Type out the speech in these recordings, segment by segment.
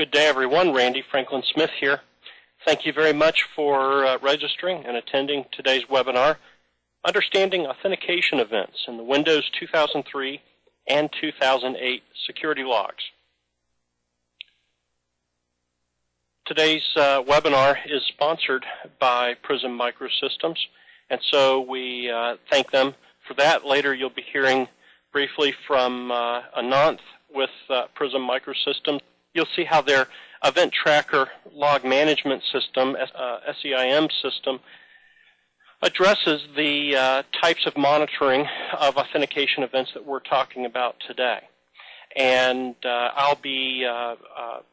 Good day, everyone. Randy Franklin Smith here. Thank you very much for registering and attending today's webinar, Understanding Authentication Events in the Windows 2003 and 2008 Security Logs. Today's webinar is sponsored by Prism Microsystems, and so we thank them for that. Later you'll be hearing briefly from Ananth with Prism Microsystems. You'll see how their Event Tracker Log Management System, SEIM system, addresses the types of monitoring of authentication events that we're talking about today. And I'll be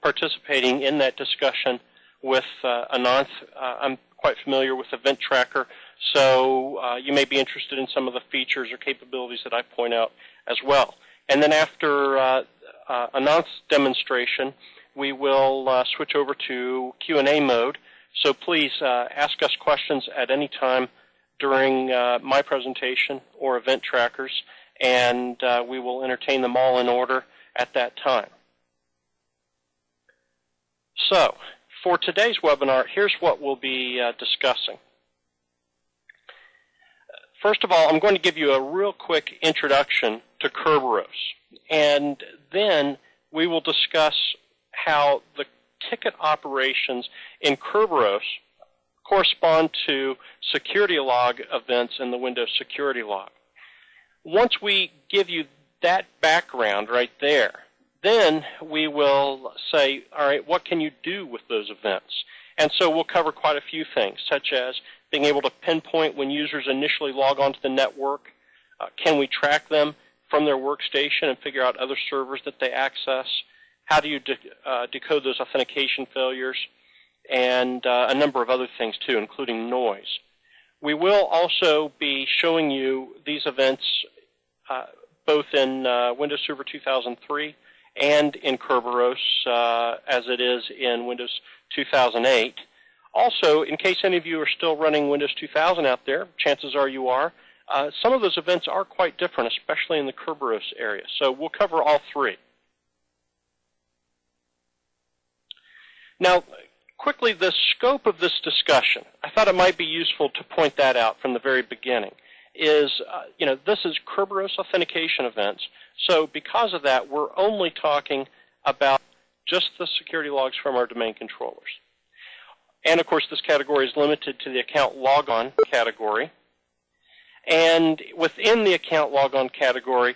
participating in that discussion with Ananth. I'm quite familiar with Event Tracker, so you may be interested in some of the features or capabilities that I point out as well. And then after Ananth's demonstration, we will switch over to Q&A mode. So please ask us questions at any time during my presentation or Event Trackers, and we will entertain them all in order at that time. So, for today's webinar, here's what we'll be discussing. First of all, I'm going to give you a real quick introduction to Kerberos, and then we will discuss how the ticket operations in Kerberos correspond to security log events in the Windows security log. Once we give you that background right there, then we will say, all right, what can you do with those events? And so we'll cover quite a few things, such as being able to pinpoint when users initially log onto the network. Can we track them from their workstation and figure out other servers that they access? How do you decode those authentication failures? And a number of other things, too, including noise. We will also be showing you these events both in Windows Server 2003 and in Kerberos as it is in Windows 2008. Also, in case any of you are still running Windows 2000 out there, chances are you are, some of those events are quite different, especially in the Kerberos area. So we'll cover all three. Now, quickly, the scope of this discussion, I thought it might be useful to point that out from the very beginning, is, this is Kerberos authentication events. So because of that, we're only talking about just the security logs from our domain controllers. And, of course, this category is limited to the account logon category. And within the account logon category,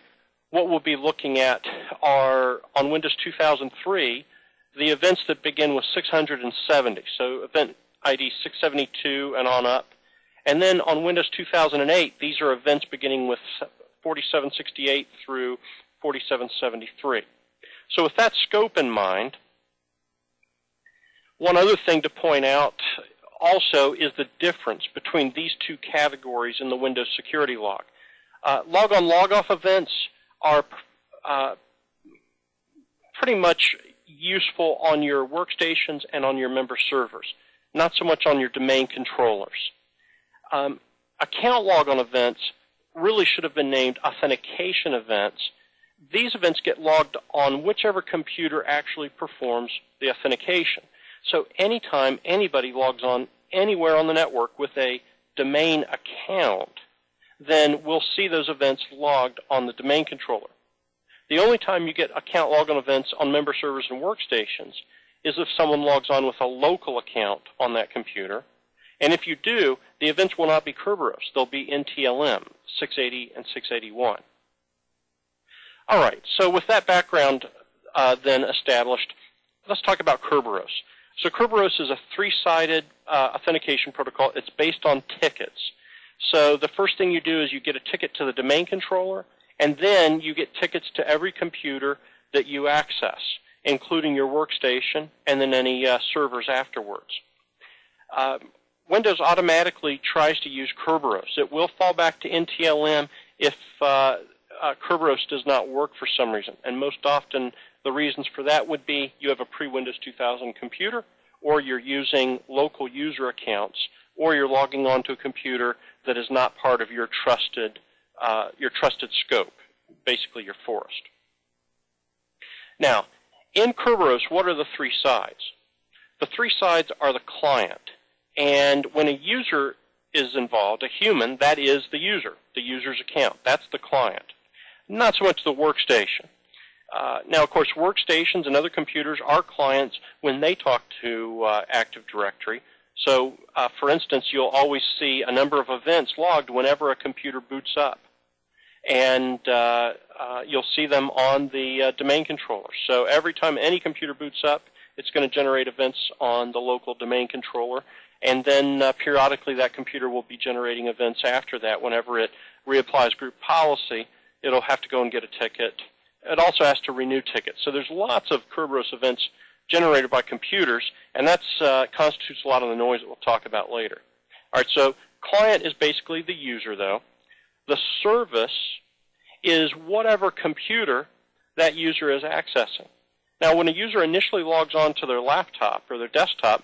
what we'll be looking at are, on Windows 2003, the events that begin with 670, so event ID 672 and on up. And then on Windows 2008, these are events beginning with 4768 through 4773. So with that scope in mind, one other thing to point out also is the difference between these two categories in the Windows security log. Log-on, log-off events are pretty much useful on your workstations and on your member servers, not so much on your domain controllers. Account logon events really should have been named authentication events. These events get logged on whichever computer actually performs the authentication. So anytime anybody logs on anywhere on the network with a domain account, then we'll see those events logged on the domain controller. The only time you get account logon events on member servers and workstations is if someone logs on with a local account on that computer. And if you do, the events will not be Kerberos. They'll be NTLM 680 and 681. All right, so with that background then established, let's talk about Kerberos. So Kerberos is a three-sided authentication protocol. It's based on tickets. So the first thing you do is you get a ticket to the domain controller, and then you get tickets to every computer that you access, including your workstation and then any servers afterwards. Windows automatically tries to use Kerberos. It will fall back to NTLM if Kerberos does not work for some reason, and most often the reasons for that would be you have a pre-Windows 2000 computer, or you're using local user accounts, or you're logging onto a computer that is not part of your trusted scope, basically your forest. Now, In Kerberos, what are the three sides? The three sides are the client. And when a user is involved, a human, that is the user's account. That's the client. Not so much the workstation. Now, of course, workstations and other computers are clients when they talk to Active Directory. So, for instance, you'll always see a number of events logged whenever a computer boots up. And you'll see them on the domain controller. So every time any computer boots up, it's going to generate events on the local domain controller. And then periodically that computer will be generating events after that. Whenever it reapplies group policy, it'll have to go and get a ticket. It also has to renew tickets. So there's lots of Kerberos events generated by computers, and that constitutes a lot of the noise that we'll talk about later. All right, so client is basically the user, though. The service is whatever computer that user is accessing. Now, when a user initially logs on to their laptop or their desktop,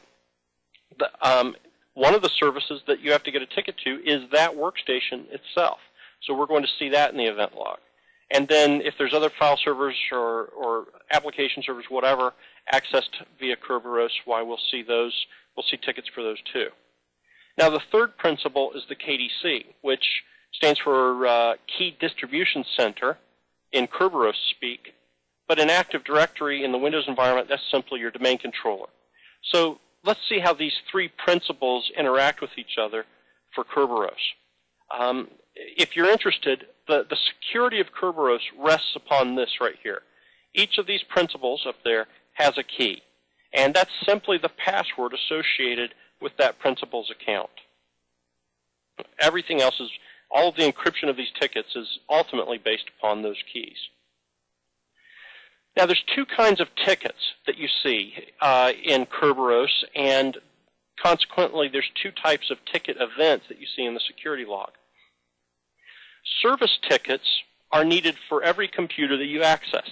one of the services that you have to get a ticket to is that workstation itself. So we're going to see that in the event log. And then if there's other file servers or application servers, whatever, accessed via Kerberos, we'll see those. We'll see tickets for those too. Now, the third principle is the KDC, which stands for Key Distribution Center in Kerberos speak. But in Active Directory in the Windows environment, that's simply your domain controller. So let's see how these three principles interact with each other for Kerberos. If you're interested, the security of Kerberos rests upon this right here. Each of these principles up there has a key, and that's simply the password associated with that principal's account. Everything else is, all of the encryption of these tickets is ultimately based upon those keys. Now, there's two kinds of tickets that you see in Kerberos, and consequently, there's two types of ticket events that you see in the security log. Service tickets are needed for every computer that you access.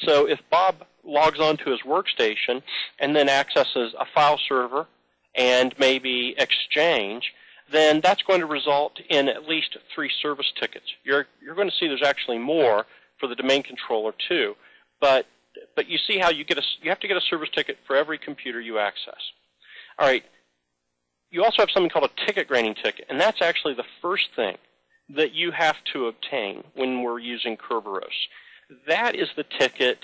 So if Bob logs onto his workstation and then accesses a file server and maybe Exchange, then that's going to result in at least 3 service tickets. You're going to see there's actually more for the domain controller too, but you see how you have to get a service ticket for every computer you access. All right. You also have something called a ticket granting ticket, and that's actually the first thing that you have to obtain when we're using Kerberos. That is the ticket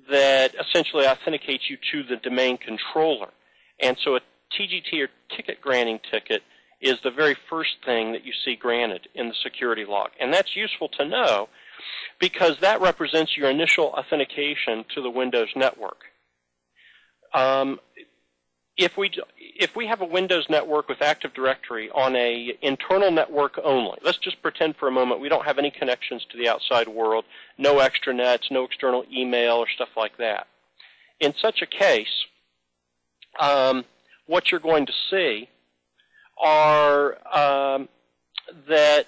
that essentially authenticates you to the domain controller. And so a TGT or ticket granting ticket is the very first thing that you see granted in the security log. And that's useful to know because that represents your initial authentication to the Windows network. If we have a Windows network with Active Directory on an internal network only, let's just pretend for a moment we don't have any connections to the outside world, no extranets, no external email or stuff like that. In such a case, what you're going to see are that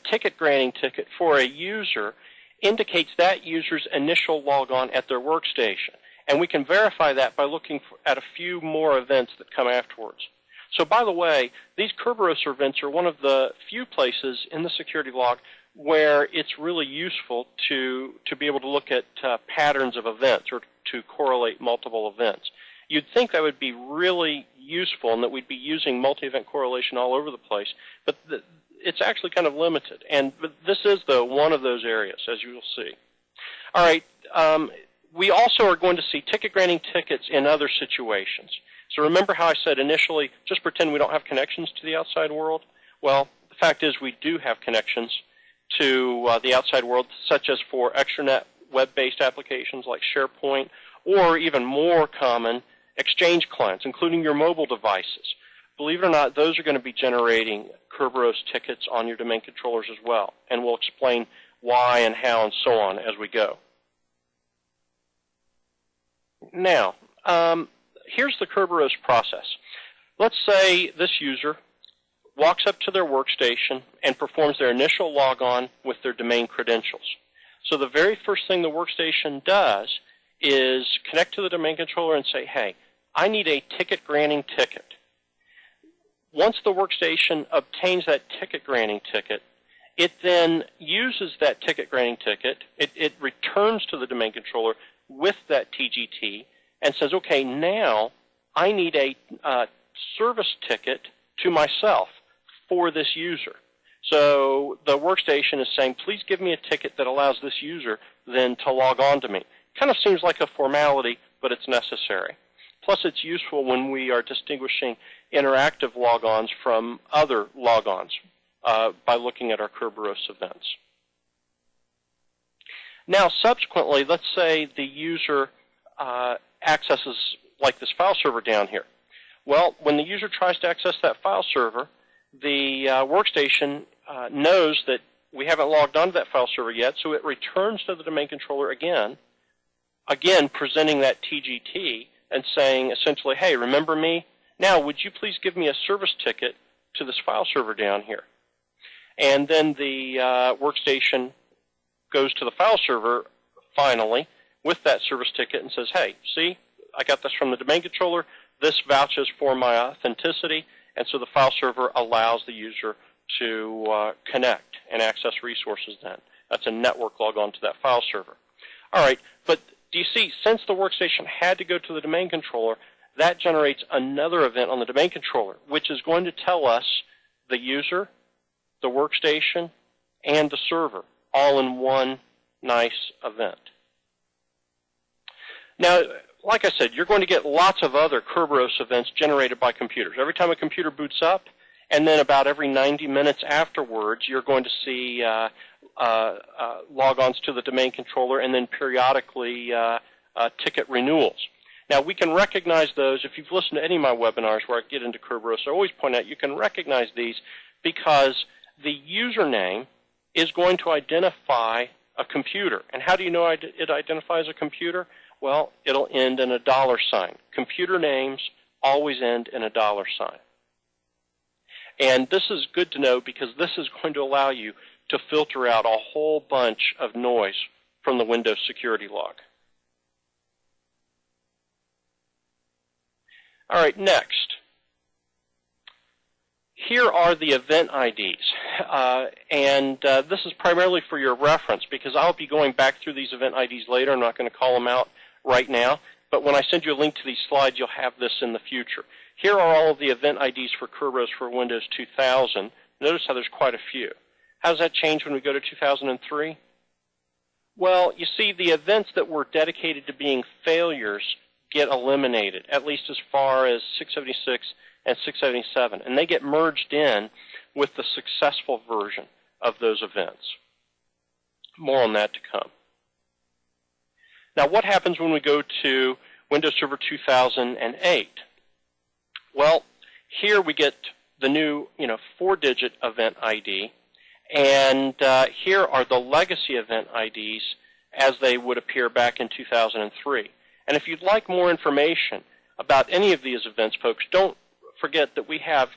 ticket granting ticket for a user indicates that user's initial logon at their workstation. And we can verify that by looking at a few more events that come afterwards. So by the way, these Kerberos events are one of the few places in the security log where it's really useful to be able to look at patterns of events or to correlate multiple events. You'd think that would be really useful and that we'd be using multi-event correlation all over the place, but it's actually kind of limited. But this is, though, one of those areas, as you will see. All right. We also are going to see ticket granting tickets in other situations. So remember how I said initially, just pretend we don't have connections to the outside world? Well, the fact is we do have connections to the outside world, such as for extranet web-based applications like SharePoint, or even more common, Exchange clients, including your mobile devices. Believe it or not, those are going to be generating Kerberos tickets on your domain controllers as well, and we'll explain why and how and so on as we go. Now, here's the Kerberos process. Let's say this user walks up to their workstation and performs their initial logon with their domain credentials. So the very first thing the workstation does is connect to the domain controller and say, hey, I need a ticket granting ticket. Once the workstation obtains that ticket granting ticket, It then uses that ticket granting ticket. It returns to the domain controller with that TGT and says, okay, now I need a service ticket to myself for this user. So the workstation is saying, please give me a ticket that allows this user then to log on to me. Kind of seems like a formality, but it's necessary. Plus, it's useful when we are distinguishing interactive logons from other logons by looking at our Kerberos events. Now, subsequently, let's say the user accesses like this file server down here. Well, when the user tries to access that file server, the workstation knows that we haven't logged onto that file server yet, so it returns to the domain controller again presenting that TGT and saying essentially, hey, remember me? Now, would you please give me a service ticket to this file server down here? And then the workstation goes to the file server finally with that service ticket and says, hey, see, I got this from the domain controller. This vouches for my authenticity. And so the file server allows the user to connect and access resources then. That's a network logon to that file server. All right, but do you see, since the workstation had to go to the domain controller, that generates another event on the domain controller, which is going to tell us the user, the workstation, and the server all in one nice event. Now, like I said, you're going to get lots of other Kerberos events generated by computers. Every time a computer boots up, and then about every 90 minutes afterwards, you're going to see logons to the domain controller and then periodically ticket renewals. Now, we can recognize those. If you've listened to any of my webinars where I get into Kerberos, I always point out you can recognize these because the username is going to identify a computer. And how do you know it identifies a computer? Well, it'll end in a $sign. Computer names always end in a $sign. And this is good to know because this is going to allow you to filter out a whole bunch of noise from the Windows security log. All right, next. Here are the event IDs. This is primarily for your reference because I'll be going back through these event IDs later. I'm not going to call them out right now. But when I send you a link to these slides, you'll have this in the future. Here are all of the event IDs for Kerberos for Windows 2000. Notice how there's quite a few. How does that change when we go to 2003? Well, you see, the events that were dedicated to being failures get eliminated, at least as far as 676 and 677, and they get merged in with the successful version of those events. More on that to come. Now, what happens when we go to Windows Server 2008? Well, here we get the new 4-digit event ID, and here are the legacy event IDs as they would appear back in 2003. And if you'd like more information about any of these events, folks, don't forget that we have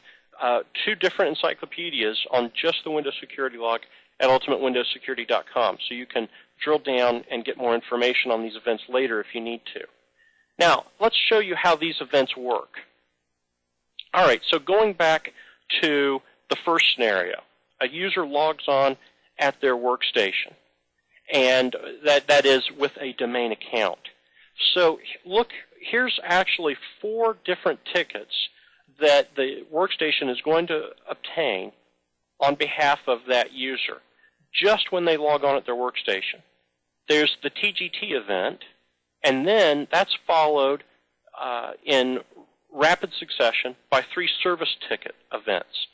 2 different encyclopedias on just the Windows Security Log at ultimatewindowssecurity.com, so you can drill down and get more information on these events later if you need to. Now, let's show you how these events work. All right, so going back to the first scenario, a user logs on at their workstation, and that is with a domain account. So look, here's actually 4 different tickets that the workstation is going to obtain on behalf of that user just when they log on at their workstation. There's the TGT event, and then that's followed in rapid succession by 3 service ticket events.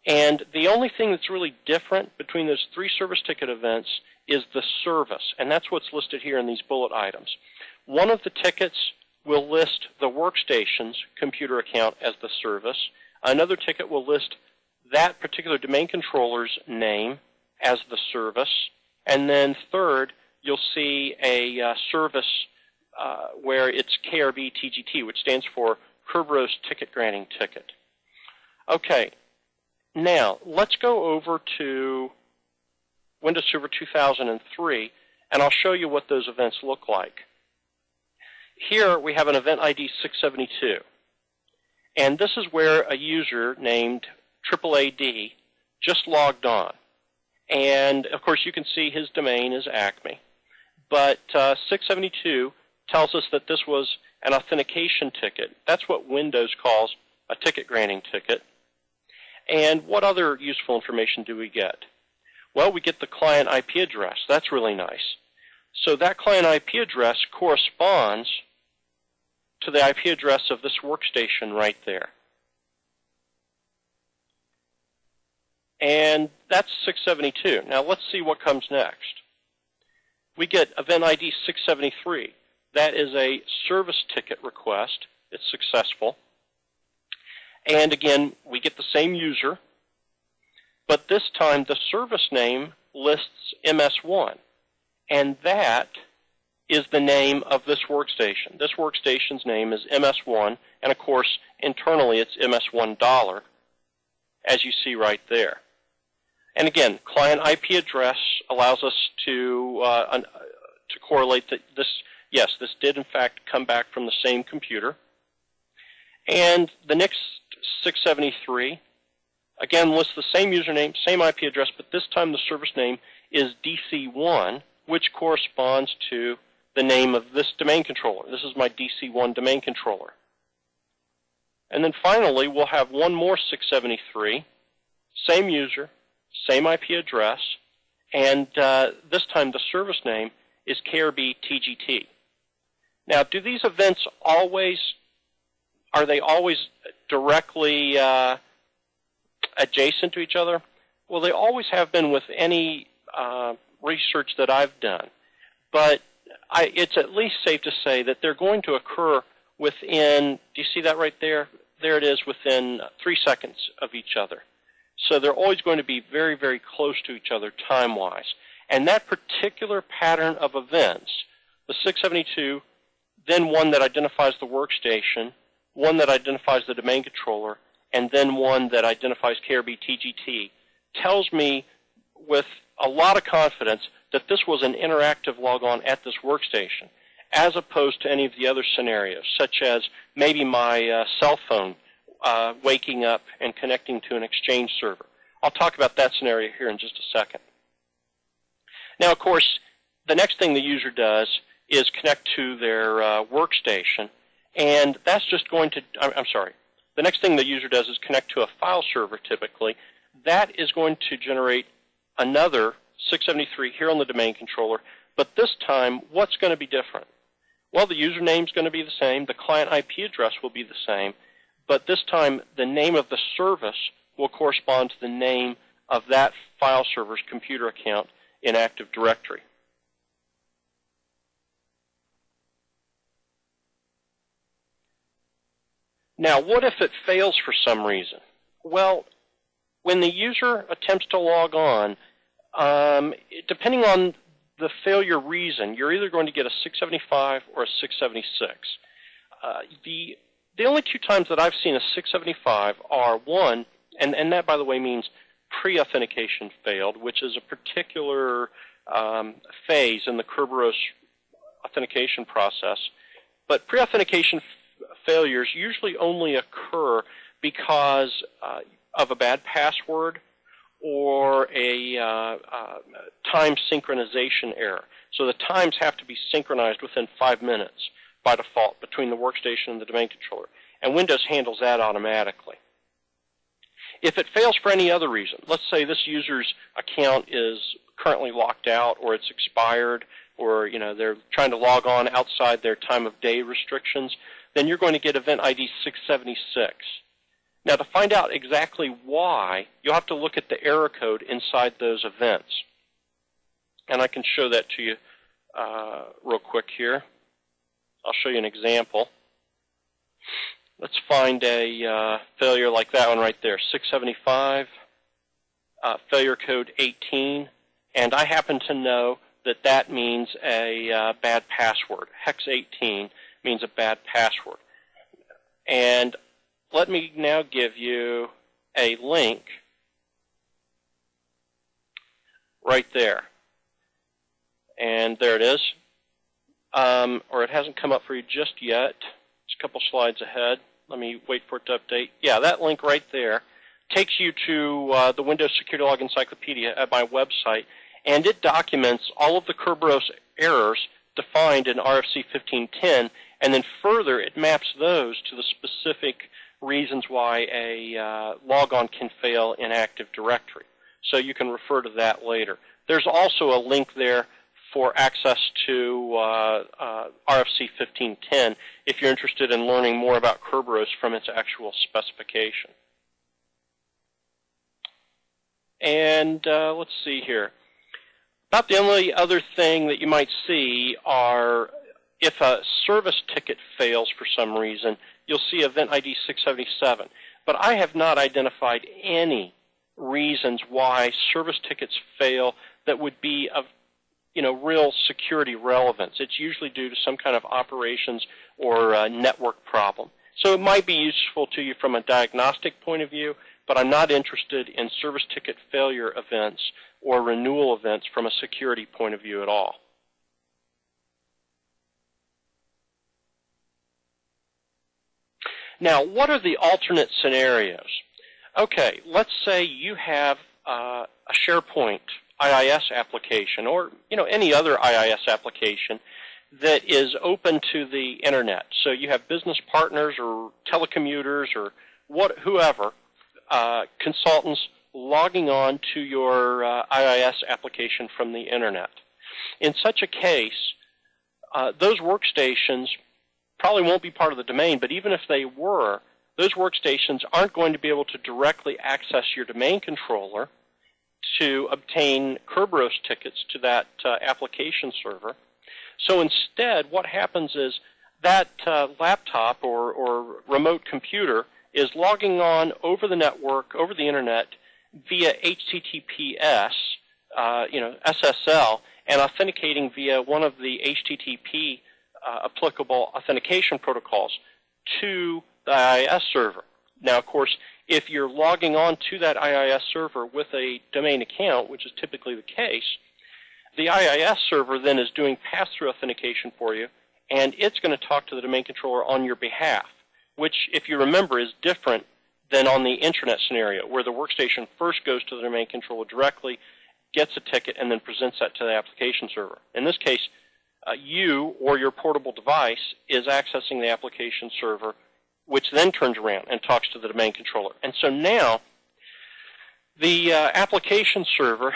And the only thing that's really different between those 3 service ticket events is the service, and that's what's listed here in these bullet items. One of the tickets will list the workstation's computer account as the service. Another ticket will list that particular domain controller's name as the service. And then third, you'll see a service where it's KRB TGT, which stands for Kerberos Ticket Granting Ticket. Okay, now let's go over to Windows Server 2003, and I'll show you what those events look like. Here we have an event ID 672, and this is where a user named AAAD just logged on. And, of course, you can see his domain is Acme. But 672 tells us that this was an authentication ticket. That's what Windows calls a ticket granting ticket. And what other useful information do we get? Well, we get the client IP address. That's really nice. So that client IP address corresponds to the IP address of this workstation right there. And that's 672. Now let's see what comes next. We get event ID 673. That is a service ticket request. It's successful. And again, we get the same user, but this time the service name lists MS1. And that is the name of this workstation. This workstation's name is MS1, and of course, internally it's MS1$, as you see right there. And again, client IP address allows us to correlate that this did in fact come back from the same computer. And the next 673, again, lists the same username, same IP address, but this time the service name is DC1, which corresponds to the name of this domain controller. This is my DC1 domain controller. And then finally, we'll have one more 673, same user, same IP address, and this time the service name is KRB TGT. Now, do these events always directly adjacent to each other? Well, they always have been with any research that I've done. But it's at least safe to say that they're going to occur within, do you see that right there? There it is, within 3 seconds of each other. So they're always going to be very, very close to each other time-wise. And that particular pattern of events, the 672, then one that identifies the workstation, one that identifies the domain controller, and then one that identifies KRB TGT, tells me with a lot of confidence that this was an interactive logon at this workstation, as opposed to any of the other scenarios, such as maybe my cell phone waking up and connecting to an Exchange server. I'll talk about that scenario here in just a second. Now, of course, the next thing the user does is connect to their workstation, and that's just going to, the next thing the user does is connect to a file server typically. That is going to generate another 673 here on the domain controller, but this time, what's going to be different? Well, the username is going to be the same, the client IP address will be the same, but this time the name of the service will correspond to the name of that file server's computer account in Active Directory. Now, what if it fails for some reason? Well, when the user attempts to log on, depending on the failure reason, you're either going to get a 675 or a 676. The only two times that I've seen a 675 are, one, and that, by the way, means pre-authentication failed, which is a particular phase in the Kerberos authentication process. But pre-authentication failures usually only occur because of a bad password or a time synchronization error. So the times have to be synchronized within 5 minutes by default between the workstation and the domain controller. And Windows handles that automatically. If it fails for any other reason, let's say this user's account is currently locked out or it's expired or they're trying to log on outside their time of day restrictions, then you're going to get event ID 676. Now, to find out exactly why, you'll have to look at the error code inside those events. And I can show that to you real quick here. I'll show you an example. Let's find a failure like that one right there, 675, failure code 18, and I happen to know that that means a bad password. Hex 18 means a bad password. And let me now give you a link right there. And there it is. Or it hasn't come up for you just yet. It's a couple slides ahead. Let me wait for it to update. Yeah, that link right there takes you to the Windows Security Log Encyclopedia at my website, and it documents all of the Kerberos errors defined in RFC 1510, and then further it maps those to the specific reasons why a logon can fail in Active Directory. So you can refer to that later. There's also a link there for access to RFC 1510 if you're interested in learning more about Kerberos from its actual specification. And let's see here. About the only other thing that you might see are if a service ticket fails for some reason, you'll see event ID 677. But I have not identified any reasons why service tickets fail that would be of real security relevance. It's usually due to some kind of operations or network problem. So it might be useful to you from a diagnostic point of view, but I'm not interested in service ticket failure events or renewal events from a security point of view at all. Now, what are the alternate scenarios? Okay, let's say you have a SharePoint IIS application or any other IIS application that is open to the internet. So you have business partners or telecommuters or whoever, consultants logging on to your IIS application from the internet. In such a case, those workstations probably won't be part of the domain, but even if they were, those workstations aren't going to be able to directly access your domain controller to obtain Kerberos tickets to that application server. So instead, what happens is that laptop or remote computer is logging on over the network, over the internet, via HTTPS, SSL, and authenticating via one of the HTTP applicable authentication protocols to the IIS server. Now, of course, if you're logging on to that IIS server with a domain account, which is typically the case, the IIS server then is doing pass-through authentication for you, and it's going to talk to the domain controller on your behalf, which, if you remember, is different than on the internet scenario, where the workstation first goes to the domain controller directly, gets a ticket, and then presents that to the application server. In this case, you or your portable device is accessing the application server, which then turns around and talks to the domain controller. And so now the application server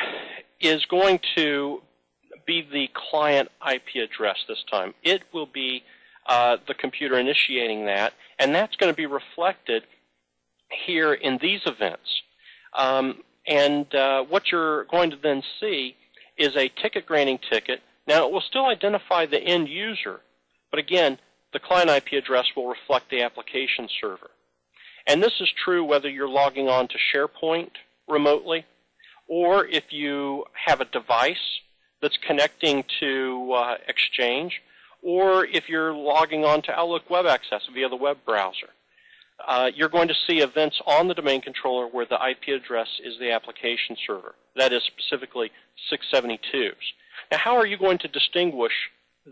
is going to be the client IP address this time. It will be the computer initiating that, and that's going to be reflected here in these events. What you're going to then see is a ticket granting ticket. Now, it will still identify the end user, but again, the client IP address will reflect the application server. And this is true whether you're logging on to SharePoint remotely, or if you have a device that's connecting to Exchange, or if you're logging on to Outlook Web Access via the web browser. You're going to see events on the domain controller where the IP address is the application server. That is specifically 672's. Now, how are you going to distinguish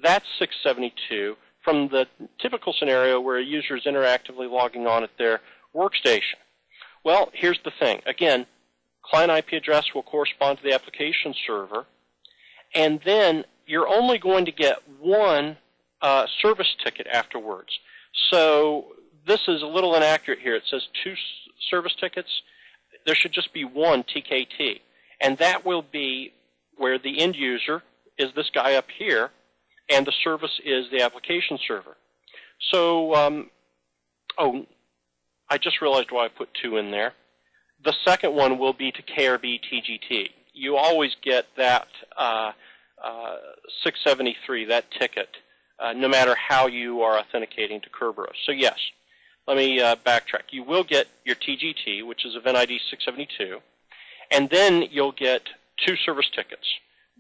that 672 from the typical scenario where a user is interactively logging on at their workstation? Well, here's the thing. Again, client IP address will correspond to the application server, and then you're only going to get one service ticket afterwards. So this is a little inaccurate here. It says 2 service tickets. There should just be one TKT, and that will be where the end user is this guy up here, and the service is the application server. So, I just realized why I put 2 in there. The second one will be to KRB TGT. You always get that 673, that ticket, no matter how you are authenticating to Kerberos. So yes, let me backtrack. You will get your TGT, which is event ID 672, and then you'll get 2 service tickets.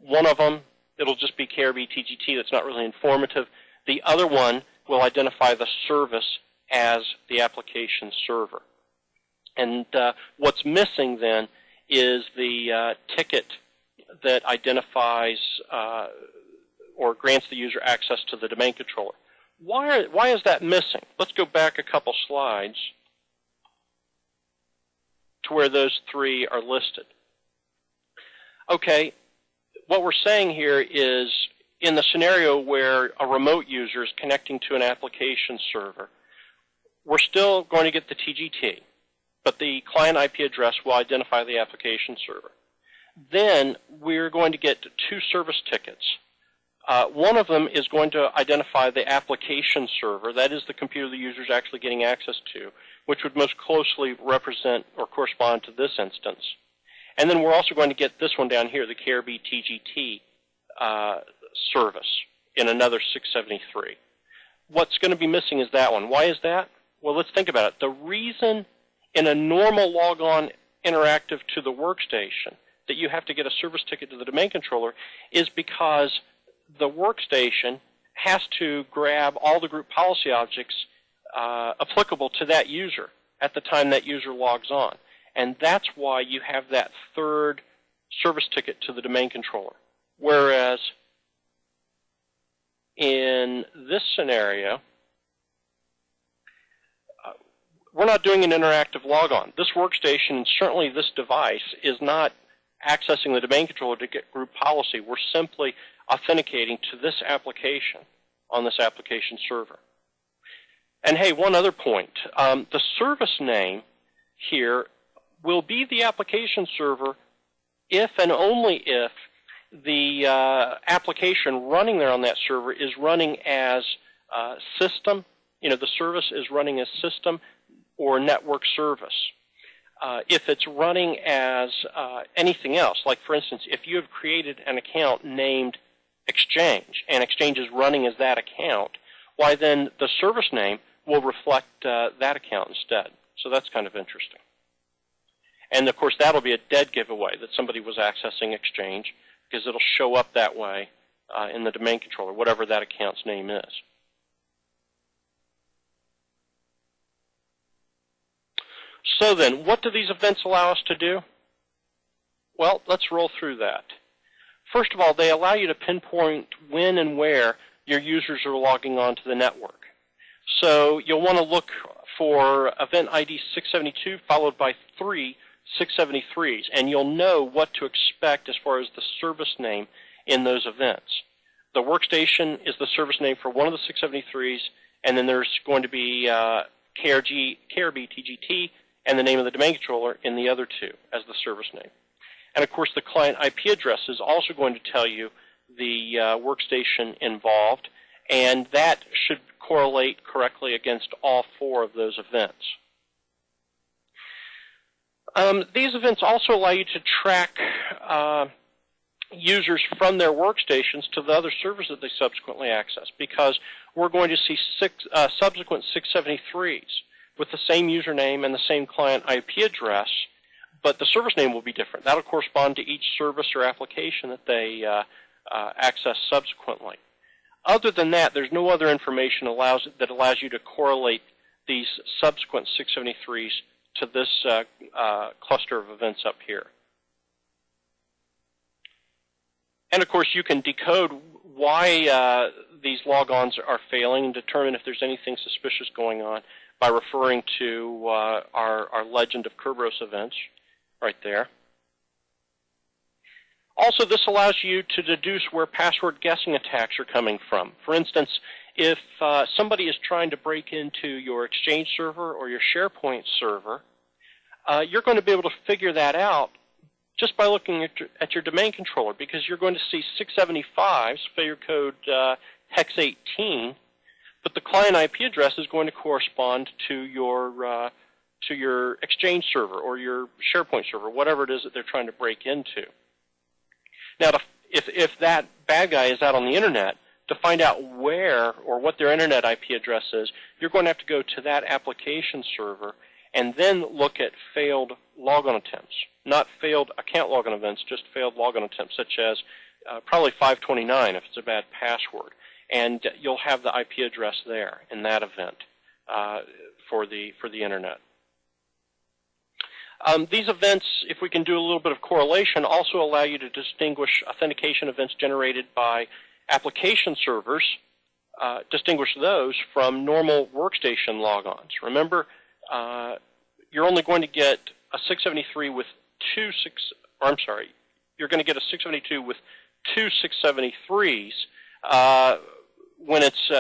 One of them, it'll just be KRB TGT. That's not really informative. The other one will identify the service as the application server. And what's missing then is the ticket that identifies or grants the user access to the domain controller. Why is that missing? Let's go back a couple slides to where those three are listed. Okay, what we're saying here is in the scenario where a remote user is connecting to an application server, we're still going to get the TGT, but the client IP address will identify the application server. Then we're going to get two service tickets. One of them is going to identify the application server, that is the computer the user is actually getting access to, which would most closely represent or correspond to this instance. And then we're also going to get this one down here, the KRB TGT service in another 673. What's going to be missing is that one. Why is that? Well, let's think about it. The reason in a normal logon interactive to the workstation that you have to get a service ticket to the domain controller is because the workstation has to grab all the group policy objects applicable to that user at the time that user logs on. And that's why you have that third service ticket to the domain controller. Whereas in this scenario, we're not doing an interactive logon. This workstation, and certainly this device, is not accessing the domain controller to get group policy. We're simply authenticating to this application on this application server. And hey, one other point. The service name here will be the application server if and only if the application running there on that server is running as system, the service is running as system or network service. If it's running as anything else, like for instance, if you have created an account named Exchange, and Exchange is running as that account, why then the service name will reflect that account instead. So that's kind of interesting. And of course, that'll be a dead giveaway that somebody was accessing Exchange, because it'll show up that way in the domain controller, whatever that account's name is. So then, what do these events allow us to do? Well, let's roll through that. First of all, they allow you to pinpoint when and where your users are logging on to the network. So you'll want to look for event ID 672 followed by 3 673s, and you'll know what to expect as far as the service name in those events. The workstation is the service name for one of the 673s, and then there's going to be KRB TGT and the name of the domain controller in the other two as the service name. And of course, the client IP address is also going to tell you the workstation involved, and that should correlate correctly against all four of those events. These events also allow you to track users from their workstations to the other servers that they subsequently access, because we're going to see subsequent 673s with the same username and the same client IP address, but the service name will be different. That'll correspond to each service or application that they access subsequently. Other than that, there's no other information that allows you to correlate these subsequent 673s to this cluster of events up here. And of course, you can decode why these logons are failing and determine if there's anything suspicious going on by referring to our legend of Kerberos events right there. Also, this allows you to deduce where password guessing attacks are coming from. For instance, if somebody is trying to break into your Exchange server or your SharePoint server, you're going to be able to figure that out just by looking at your domain controller, because you're going to see 675's failure code hex 18, but the client IP address is going to correspond to your Exchange server or your SharePoint server, whatever it is that they're trying to break into. Now, if that bad guy is out on the Internet, to find out where or what their Internet IP address is, you're going to have to go to that application server and then look at failed logon attempts. Not failed account logon events, just failed logon attempts, such as probably 529 if it's a bad password. And you'll have the IP address there in that event for the Internet. These events, if we can do a little bit of correlation, also allow you to distinguish authentication events generated by application servers, distinguish those from normal workstation logons. Remember, you're only going to get a 673 with you're going to get a 672 with two 673s when it's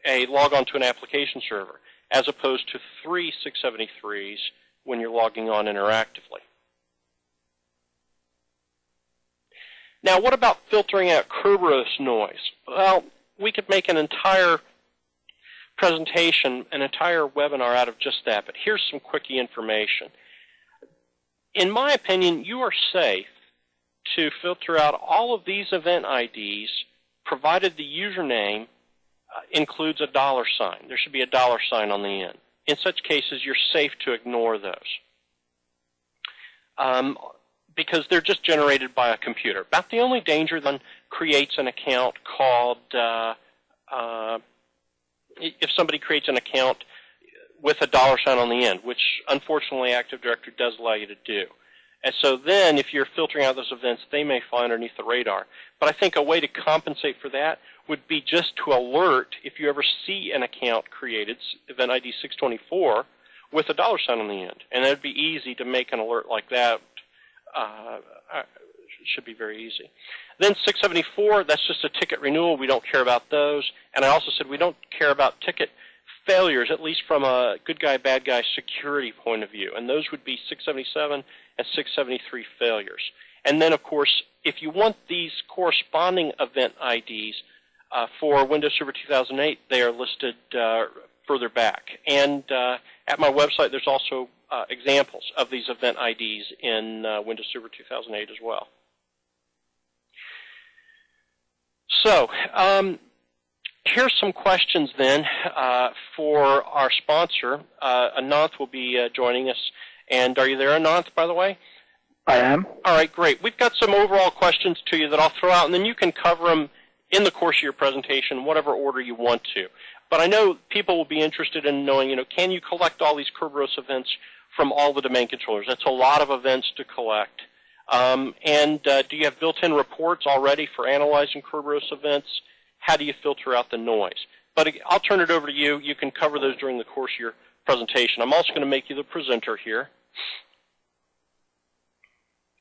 a log on to an application server, as opposed to three 673s when you're logging on interactively. Now, what about filtering out Kerberos noise? Well, we could make an entire presentation, an entire webinar out of just that, but here's some quickie information. In my opinion, you are safe to filter out all of these event IDs, provided the username includes a $sign. There should be a $sign on the end. In such cases, you're safe to ignore those because they're just generated by a computer. About the only danger then creates an account called, if somebody creates an account with a $sign on the end, which unfortunately Active Directory does allow you to do. And so then if you're filtering out those events, they may fly underneath the radar. But I think a way to compensate for that would be just to alert if you ever see an account created, event ID 624, with a $sign on the end. And it would be easy to make an alert like that. It should be very easy. Then 674, that's just a ticket renewal. We don't care about those. And I also said we don't care about ticket failures, at least from a good guy, bad guy security point of view. And those would be 677 and 673 failures. And then, of course, if you want these corresponding event IDs for Windows Server 2008, they are listed further back. And at my website, there's also examples of these event IDs in Windows Server 2008 as well. So here's some questions then for our sponsor. Ananth will be joining us. And are you there, Ananth, by the way? I am. All right, great. We've got some overall questions to you that I'll throw out, and then you can cover them in the course of your presentation, whatever order you want to. But I know people will be interested in knowing, can you collect all these Kerberos events from all the domain controllers? That's a lot of events to collect. And do you have built-in reports already for analyzing Kerberos events? How do you filter out the noise? But I'll turn it over to you. You can cover those during the course of your presentation. I'm also going to make you the presenter here.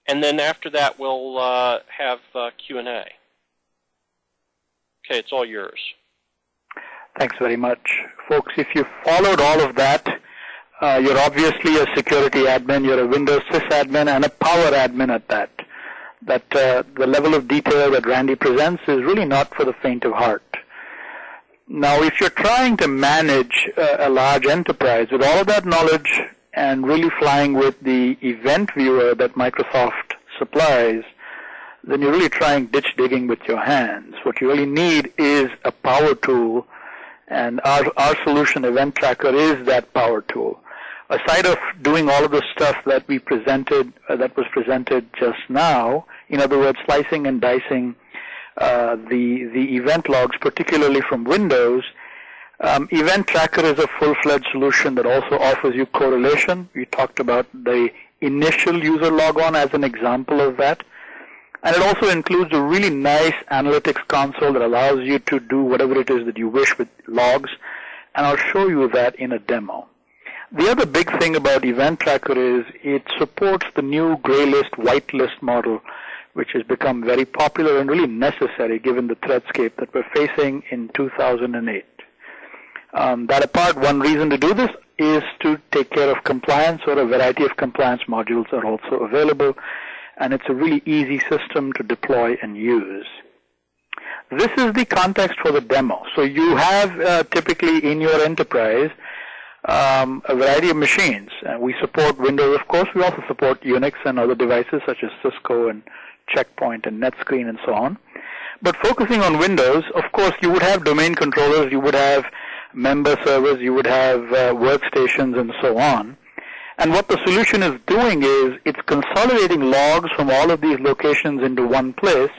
And then after that, we'll have Q&A. Okay, it's all yours. Thanks very much. Folks, if you followed all of that, you're obviously a security admin, you're a Windows sysadmin, and a power admin at that. The level of detail that Randy presents is really not for the faint of heart. Now, if you're trying to manage a large enterprise with all of that knowledge and really flying with the event viewer that Microsoft supplies, then you're really trying ditch digging with your hands. What you really need is a power tool, and our solution, Event Tracker, is that power tool. Aside of doing all of the stuff that we presented, that was presented just now, in other words, slicing and dicing the event logs, particularly from Windows, Event Tracker is a full-fledged solution that also offers you correlation. We talked about the initial user logon as an example of that. And it also includes a really nice analytics console that allows you to do whatever it is that you wish with logs. And I'll show you that in a demo. The other big thing about Event Tracker is it supports the new gray list, white list model, which has become very popular and really necessary given the threatscape that we're facing in 2008. That apart, one reason to do this is to take care of compliance, or a variety of compliance modules are also available, and it's a really easy system to deploy and use. This is the context for the demo. So you have typically in your enterprise a variety of machines. We support Windows, of course. We also support Unix and other devices such as Cisco and Checkpoint and NetScreen and so on. But focusing on Windows, of course, you would have domain controllers, you would have member servers, you would have workstations and so on. And what the solution is doing is it's consolidating logs from all of these locations into one place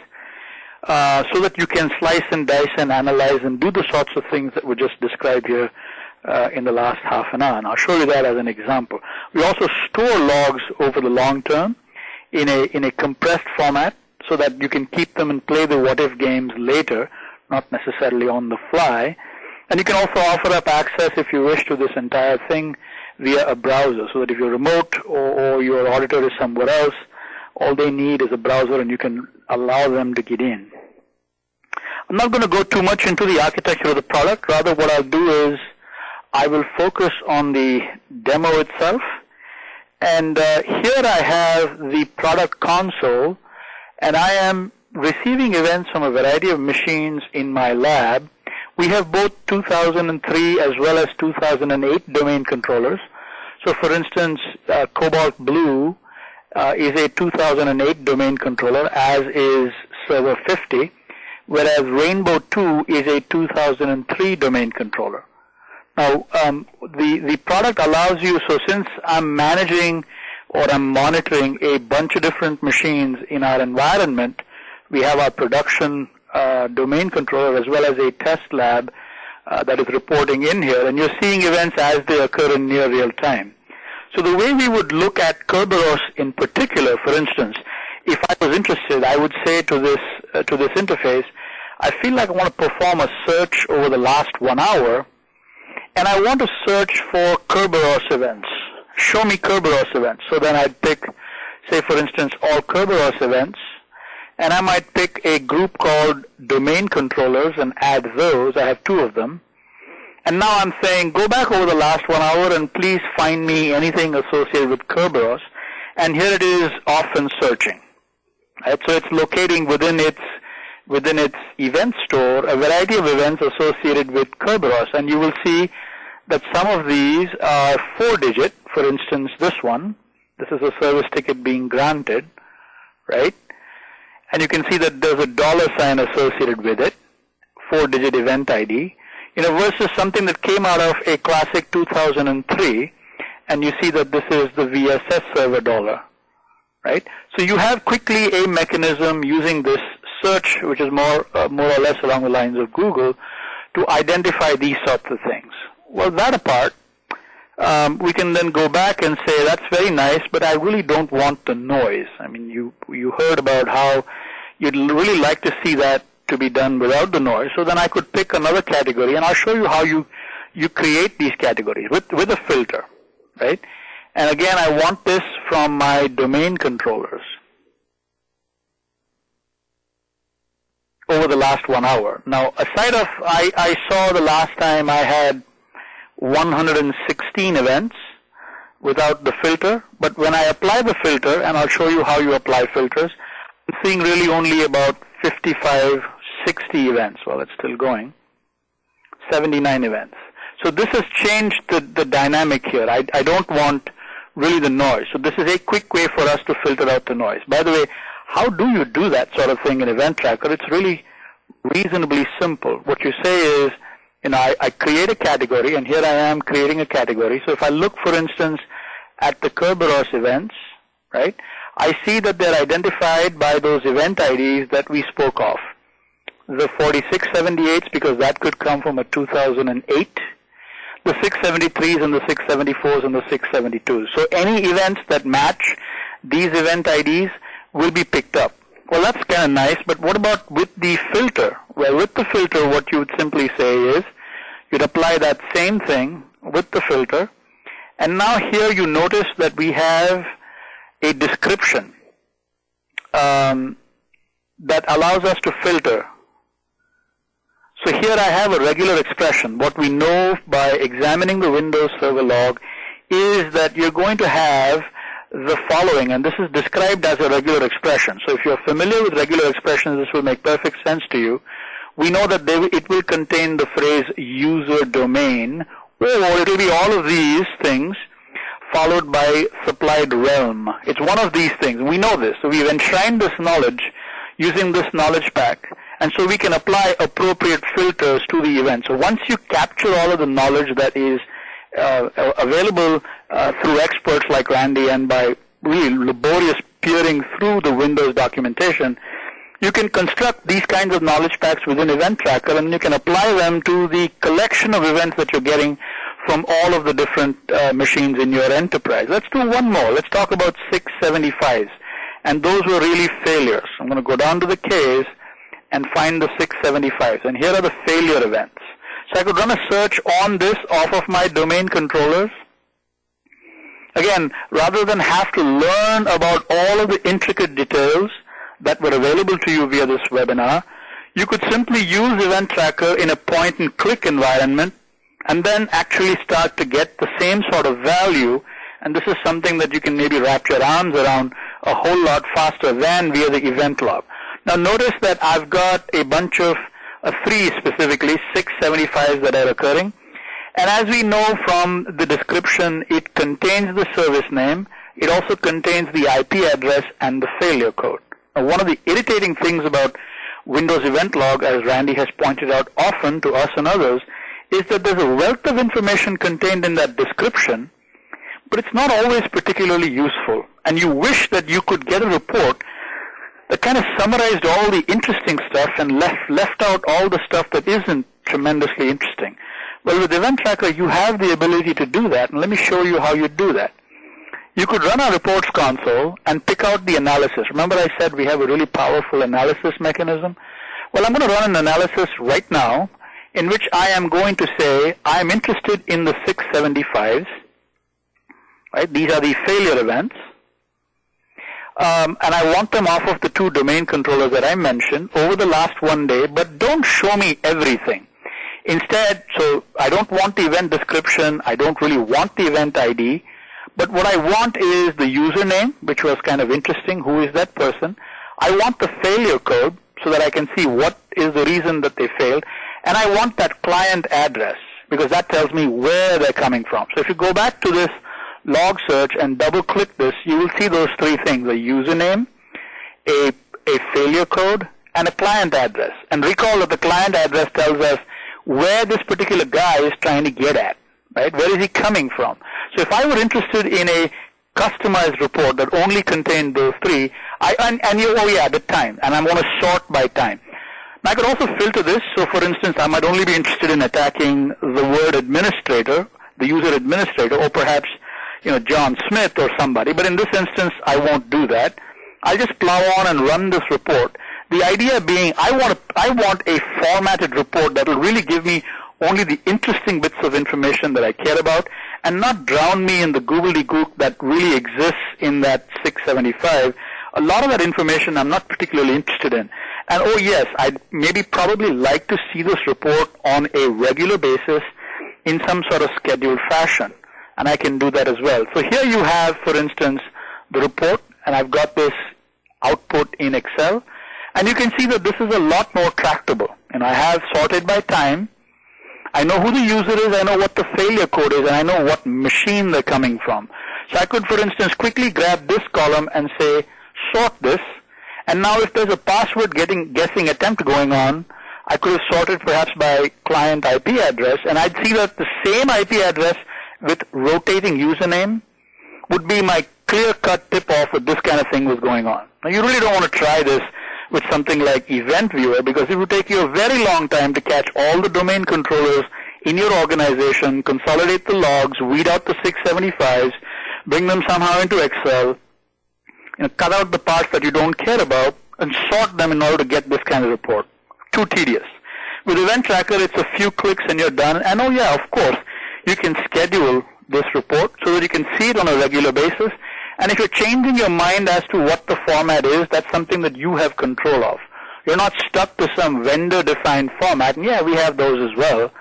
so that you can slice and dice and analyze and do the sorts of things that were just described here in the last half an hour. And I'll show you that as an example. We also store logs over the long term in a compressed format so that you can keep them and play the what-if games later, not necessarily on the fly. And you can also offer up access, if you wish, to this entire thing via a browser, so that if you're remote or your auditor is somewhere else, all they need is a browser and you can allow them to get in. I'm not going to go too much into the architecture of the product. Rather, what I'll do is I will focus on the demo itself. And here I have the product console, and I am receiving events from a variety of machines in my lab. We have both 2003 as well as 2008 domain controllers. So for instance, Cobalt Blue is a 2008 domain controller, as is Server 50, whereas Rainbow 2 is a 2003 domain controller. Now, the product allows you, so since I'm managing or I'm monitoring a bunch of different machines in our environment, we have our production domain controller as well as a test lab that is reporting in here, and you're seeing events as they occur in near real time. So the way we would look at Kerberos in particular, for instance, if I was interested, I would say to this interface, I feel like I want to perform a search over the last 1 hour, and I want to search for Kerberos events. Show me Kerberos events. So then I'd pick, say for instance, all Kerberos events, and I might pick a group called domain controllers and add those. I have 2 of them. And now I'm saying, go back over the last 1 hour and please find me anything associated with Kerberos. And here it is off and searching. Right? So it's locating within its event store a variety of events associated with Kerberos. And you will see that some of these are 4-digit. For instance, this one. This is a service ticket being granted, right? And you can see that there's a $sign associated with it, 4-digit event ID, versus something that came out of a classic 2003, and you see that this is the VSS server dollar, right? So you have quickly a mechanism using this search, which is more or less along the lines of Google, to identify these sorts of things. Well, that apart, we can then go back and say, that's very nice, but I really don't want the noise. I mean, you heard about how you'd really like to see that to be done without the noise. So then I could pick another category, and I'll show you how you create these categories with a filter, right? And again, I want this from my domain controllers over the last 1 hour. Now, aside of, I saw the last time I had 116 events without the filter, but when I apply the filter, and I'll show you how you apply filters, I'm seeing really only about 55, 60 events. Well, it's still going. 79 events. So this has changed the dynamic here. I don't want really the noise. So this is a quick way for us to filter out the noise. By the way, how do you do that sort of thing in Event Tracker? It's really reasonably simple. What you say is, I create a category, and here I am creating a category. So if I look, for instance, at the Kerberos events, right, I see that they're identified by those event IDs that we spoke of. The 4678s, because that could come from a 2008, the 673s and the 674s and the 672s. So any events that match these event IDs will be picked up. Well, that's kind of nice, but what about with the filter? Well, with the filter, what you would simply say is, you'd apply that same thing with the filter, and now here you notice that we have a description that allows us to filter. So here I have a regular expression. What we know by examining the Windows Server log is that you're going to have the following, and this is described as a regular expression. So if you're familiar with regular expressions, this will make perfect sense to you. We know that it will contain the phrase user domain, or it will be all of these things followed by supplied realm. It's one of these things. We know this. So we've enshrined this knowledge using this knowledge pack, and so we can apply appropriate filters to the event. So once you capture all of the knowledge that is available through experts like Randy and by really laborious peering through the Windows documentation, you can construct these kinds of knowledge packs within Event Tracker, and you can apply them to the collection of events that you're getting from all of the different machines in your enterprise. Let's do one more. Let's talk about 675s. And those were really failures. I'm going to go down to the case and find the 675s. And here are the failure events. So I could run a search on this off of my domain controllers. Again, rather than have to learn about all of the intricate details that were available to you via this webinar, you could simply use Event Tracker in a point-and-click environment and then actually start to get the same sort of value. And this is something that you can maybe wrap your arms around a whole lot faster than via the event log. Now notice that I've got a bunch of 3 specifically, 675s that are occurring. And as we know from the description, it contains the service name. It also contains the IP address and the failure code. Now, one of the irritating things about Windows Event Log, as Randy has pointed out often to us and others, is that there's a wealth of information contained in that description, but it's not always particularly useful. And you wish that you could get a report that kind of summarized all the interesting stuff and left out all the stuff that isn't tremendously interesting. Well, with Event Tracker, you have the ability to do that, and let me show you how you do that. You could run our reports console and pick out the analysis. Remember I said we have a really powerful analysis mechanism? Well, I'm going to run an analysis right now in which I am going to say I'm interested in the 675s. Right? These are the failure events. And I want them off of the 2 domain controllers that I mentioned over the last 1 day, but don't show me everything. Instead, so I don't want the event description, I don't really want the event ID, but what I want is the username, which was kind of interesting, who is that person. I want the failure code so that I can see what is the reason that they failed, and I want that client address because that tells me where they're coming from. So if you go back to this log search and double click this, you will see those 3 things, a username, a failure code, and a client address. And recall that the client address tells us where this particular guy is trying to get at, right? Where is he coming from? So if I were interested in a customized report that only contained those 3, the time, and I'm going to sort by time. Now I could also filter this. So for instance, I might only be interested in attacking the word administrator, the user administrator, or perhaps John Smith or somebody, but in this instance, I won't do that. I'll just plow on and run this report. The idea being, I want a formatted report that will really give me only the interesting bits of information that I care about and not drown me in the gobbledygook that really exists in that 675. A lot of that information I'm not particularly interested in. And oh yes, I'd probably like to see this report on a regular basis in some sort of scheduled fashion. And I can do that as well. So here you have, for instance, the report, and I've got this output in Excel. And you can see that this is a lot more tractable. And I have sorted by time. I know who the user is, I know what the failure code is, and I know what machine they're coming from. So I could, for instance, quickly grab this column and say, sort this. And now if there's a password guessing attempt going on, I could have sorted perhaps by client IP address, and I'd see that the same IP address with rotating username would be my clear-cut tip-off if this kind of thing was going on. Now, you really don't want to try this with something like Event Viewer because it would take you a very long time to catch all the domain controllers in your organization, consolidate the logs, weed out the 675s, bring them somehow into Excel, cut out the parts that you don't care about, and sort them in order to get this kind of report. Too tedious. With Event Tracker, it's a few clicks and you're done. And oh yeah, of course, you can schedule this report so that you can see it on a regular basis. And if you're changing your mind as to what the format is, that's something that you have control of. You're not stuck to some vendor-defined format. And yeah, we have those as well,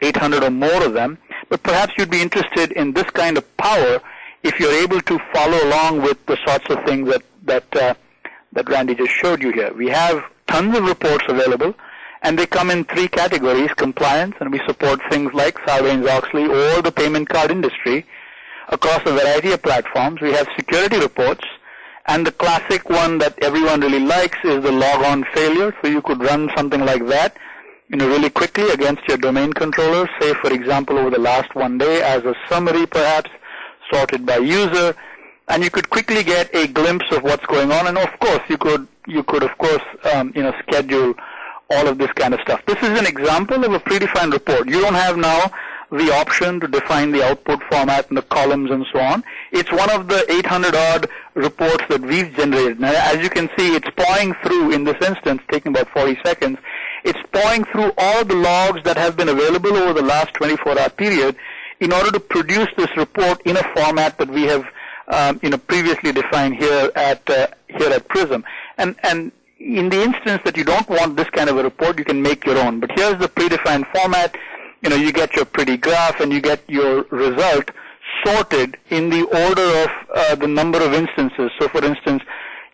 800 or more of them. But perhaps you'd be interested in this kind of power if you're able to follow along with the sorts of things that Randy just showed you here. We have tons of reports available, and they come in 3 categories: compliance, and we support things like Sarbanes-Oxley or the payment card industry across a variety of platforms. We have security reports, and the classic one that everyone really likes is the log-on failure. So you could run something like that, really quickly against your domain controller, say, for example, over the last 1 day as a summary, perhaps sorted by user, and you could quickly get a glimpse of what's going on. And of course, you could of course, schedule all of this kind of stuff. This is an example of a predefined report. You don't have now the option to define the output format and the columns and so on. It's one of the 800-odd reports that we've generated. Now, as you can see, it's pawing through, in this instance, taking about 40 seconds, it's pawing through all the logs that have been available over the last 24-hour period in order to produce this report in a format that we have previously defined here at Prism. And in the instance that you don't want this kind of a report, you can make your own. But here's the predefined format. You get your pretty graph and you get your result sorted in the order of the number of instances. So, for instance,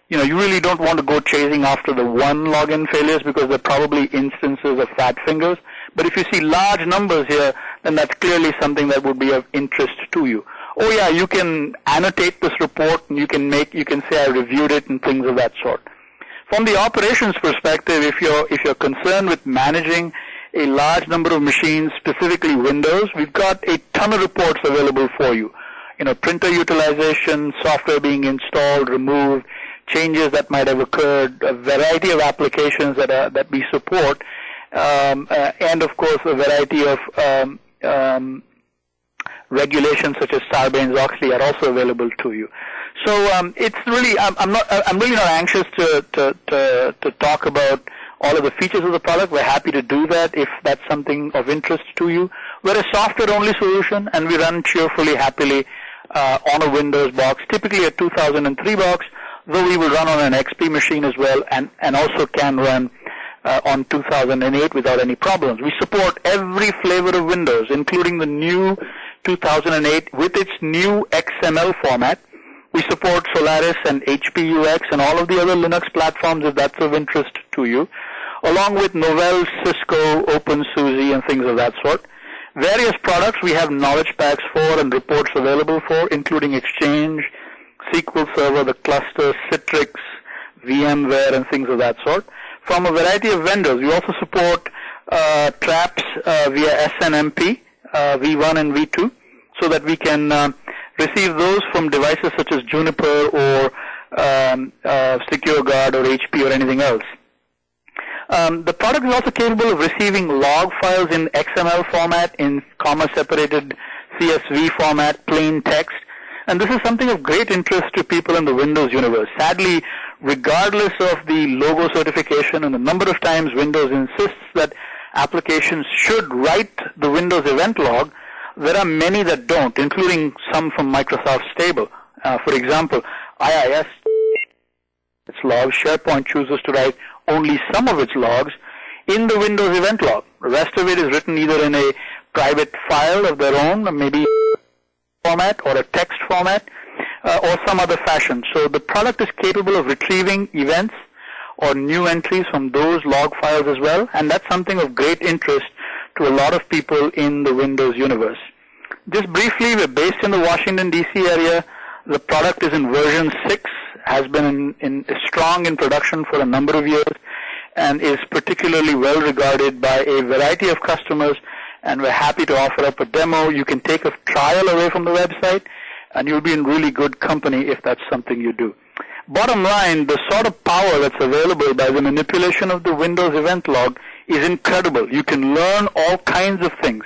you really don't want to go chasing after the one login failures because they're probably instances of fat fingers. But if you see large numbers here, then that's clearly something that would be of interest to you. Oh yeah, you can annotate this report and you can say I reviewed it and things of that sort. From the operations perspective, if you're concerned with managing a large number of machines, specifically Windows, we've got a ton of reports available for you. Printer utilization, software being installed, removed, changes that might have occurred, a variety of applications that we support, and of course a variety of regulations such as Sarbanes-Oxley are also available to you. So it's really I'm really not anxious to talk about all of the features of the product. We're happy to do that if that's something of interest to you. We're a software-only solution, and we run cheerfully, happily on a Windows box, typically a 2003 box, though we will run on an XP machine as well, and also can run on 2008 without any problems. We support every flavor of Windows, including the new 2008 with its new XML format. We support Solaris and HP UX and all of the other Linux platforms if that's of interest to you, along with Novell, Cisco, OpenSUSE, and things of that sort. Various products we have knowledge packs for and reports available for, including Exchange, SQL Server, the cluster, Citrix, VMware, and things of that sort. From a variety of vendors, we also support traps via SNMP, V1 and V2, so that we can receive those from devices such as Juniper or SecureGuard or HP or anything else. The product is also capable of receiving log files in XML format, in comma-separated CSV format, plain text, and this is something of great interest to people in the Windows universe. Sadly, regardless of the logo certification and the number of times Windows insists that applications should write the Windows event log, there are many that don't, including some from Microsoft Stable. For example, IIS, its logs, SharePoint chooses to write only some of its logs in the Windows event log. The rest of it is written either in a private file of their own, maybe format or a text format, or some other fashion. So the product is capable of retrieving events or new entries from those log files as well, and that's something of great interest to a lot of people in the Windows universe. Just briefly, we're based in the Washington, D.C. area. The product is in version 6, has been strong in production for a number of years, and is particularly well regarded by a variety of customers, and we're happy to offer up a demo. You can take a trial away from the website, and you'll be in really good company if that's something you do. Bottom line, the sort of power that's available by the manipulation of the Windows event log is incredible. You can learn all kinds of things,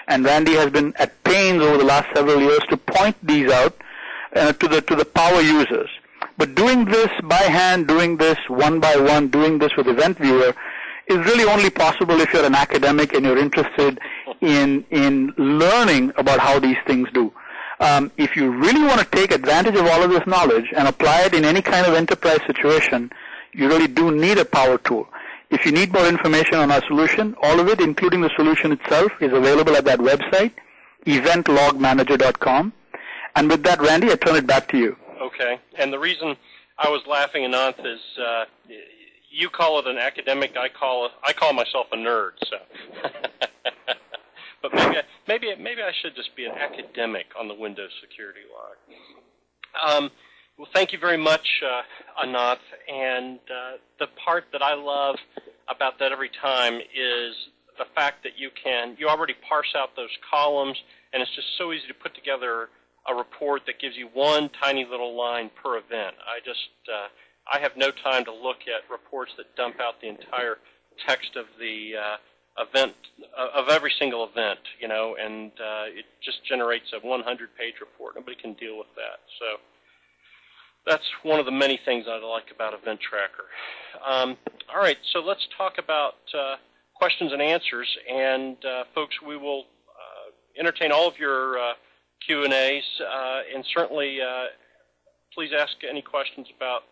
and Randy has been at pains over the last several years to point these out to the power users. But doing this by hand, doing this one by one, doing this with Event Viewer is really only possible if you're an academic and you're interested in learning about how these things do. If you really want to take advantage of all of this knowledge and apply it in any kind of enterprise situation, you really do need a power tool. If you need more information on our solution, all of it, including the solution itself, is available at that website, eventlogmanager.com. And with that, Randy, I turn it back to you. Okay. And the reason I was laughing, Ananth, is you call it an academic, I call myself a nerd. So, but maybe I should just be an academic on the Windows security log. Well, thank you very much, Ananth. And the part that I love about that every time is the fact that you already parse out those columns, and it's just so easy to put together a report that gives you one tiny little line per event. I have no time to look at reports that dump out the entire text of the event, of every single event, and it just generates a 100-page report. Nobody can deal with that. So that's one of the many things I like about Event Tracker. All right, so let's talk about questions and answers. And folks, we will entertain all of your Q&As, and certainly please ask any questions about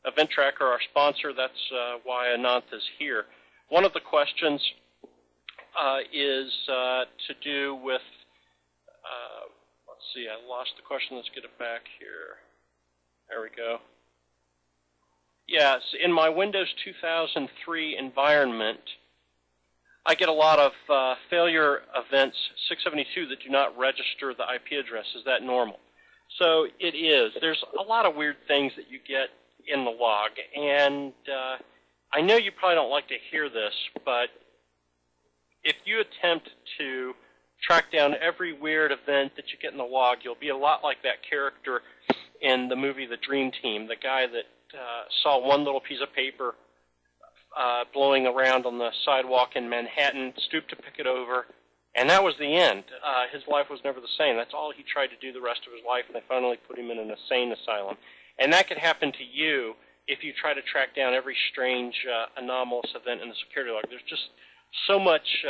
Event Tracker, our sponsor. That's why Ananth is here. One of the questions is to do with, let's see, I lost the question. Let's get it back here. There we go. Yes, in my Windows 2003 environment, I get a lot of failure events 672 that do not register the IP address. Is that normal? So it is. There's a lot of weird things that you get in the log, and I know you probably don't like to hear this, but if you attempt to track down every weird event that you get in the log, you'll be a lot like that character in the movie The Dream Team, the guy that saw one little piece of paper blowing around on the sidewalk in Manhattan, stooped to pick it over, and that was the end. His life was never the same. That's all he tried to do the rest of his life, and they finally put him in an insane asylum. And that could happen to you if you try to track down every strange anomalous event in the security log. There's just so much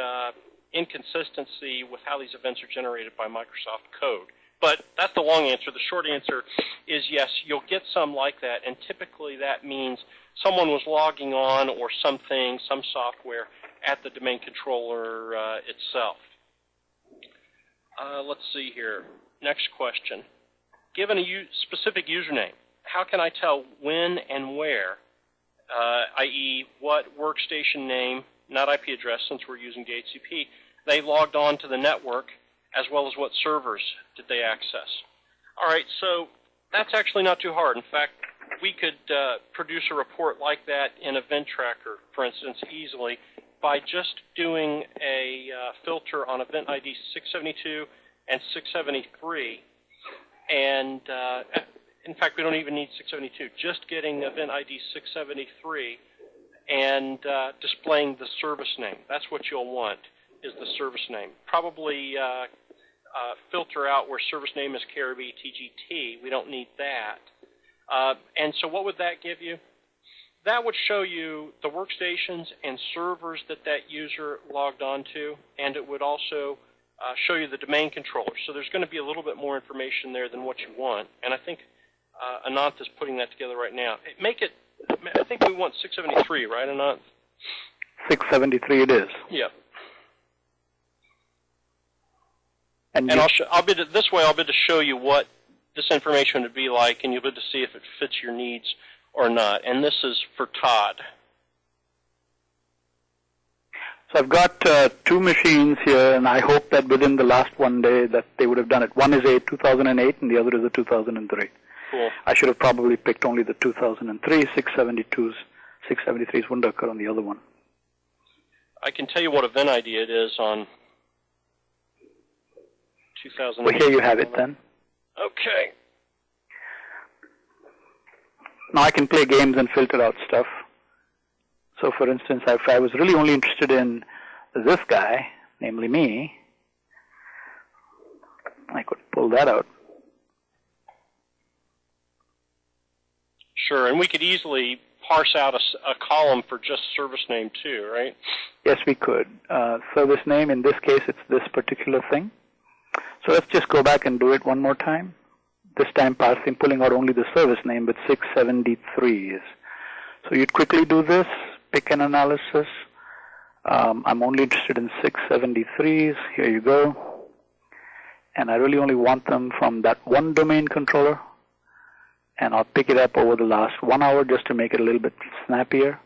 inconsistency with how these events are generated by Microsoft code. But that's the long answer. The short answer is yes, you'll get some like that, and typically that means someone was logging on or something, some software, at the domain controller itself. Let's see here. Next question. Given a specific username, how can I tell when and where, i.e. what workstation name, not IP address since we're using DHCP, they logged on to the network, as well as what servers did they access? All right, so that's actually not too hard. In fact, we could produce a report like that in Event Tracker, for instance, easily by just doing a filter on event ID 672 and 673. And in fact, we don't even need 672. Just getting event ID 673 and displaying the service name. That's what you'll want, is the service name. Probably filter out where service name is Caribbean TGT. We don't need that. And so what would that give you? That would show you the workstations and servers that that user logged onto, and it would also show you the domain controller. So there's going to be a little bit more information there than what you want, and I think Ananth is putting that together right now. I think we want 673, right, Ananth? 673 it is. Yeah. And I'll be this way. I'll be to show you what this information would be like, and you'll be able to see if it fits your needs or not. And this is for Todd. So I've got two machines here, and I hope that within the last one day that they would have done it. One is a 2008, and the other is a 2003. Cool. I should have probably picked only the 2003. 673's wouldn't occur on the other one. I can tell you what event ID it is on 2008. Well, here you have it then. Okay. Now I can play games and filter out stuff. So for instance, if I was really only interested in this guy, namely me, I could pull that out. Sure, and we could easily parse out a column for just service name too, right? Yes, we could. Service name, in this case, it's this particular thing. So let's just go back and do it one more time. This time parsing, pulling out only the service name, but 673s. So you'd quickly do this, pick an analysis. I'm only interested in 673s. Here you go. And I really only want them from that one domain controller. And I'll pick it up over the last 1 hour just to make it a little bit snappier.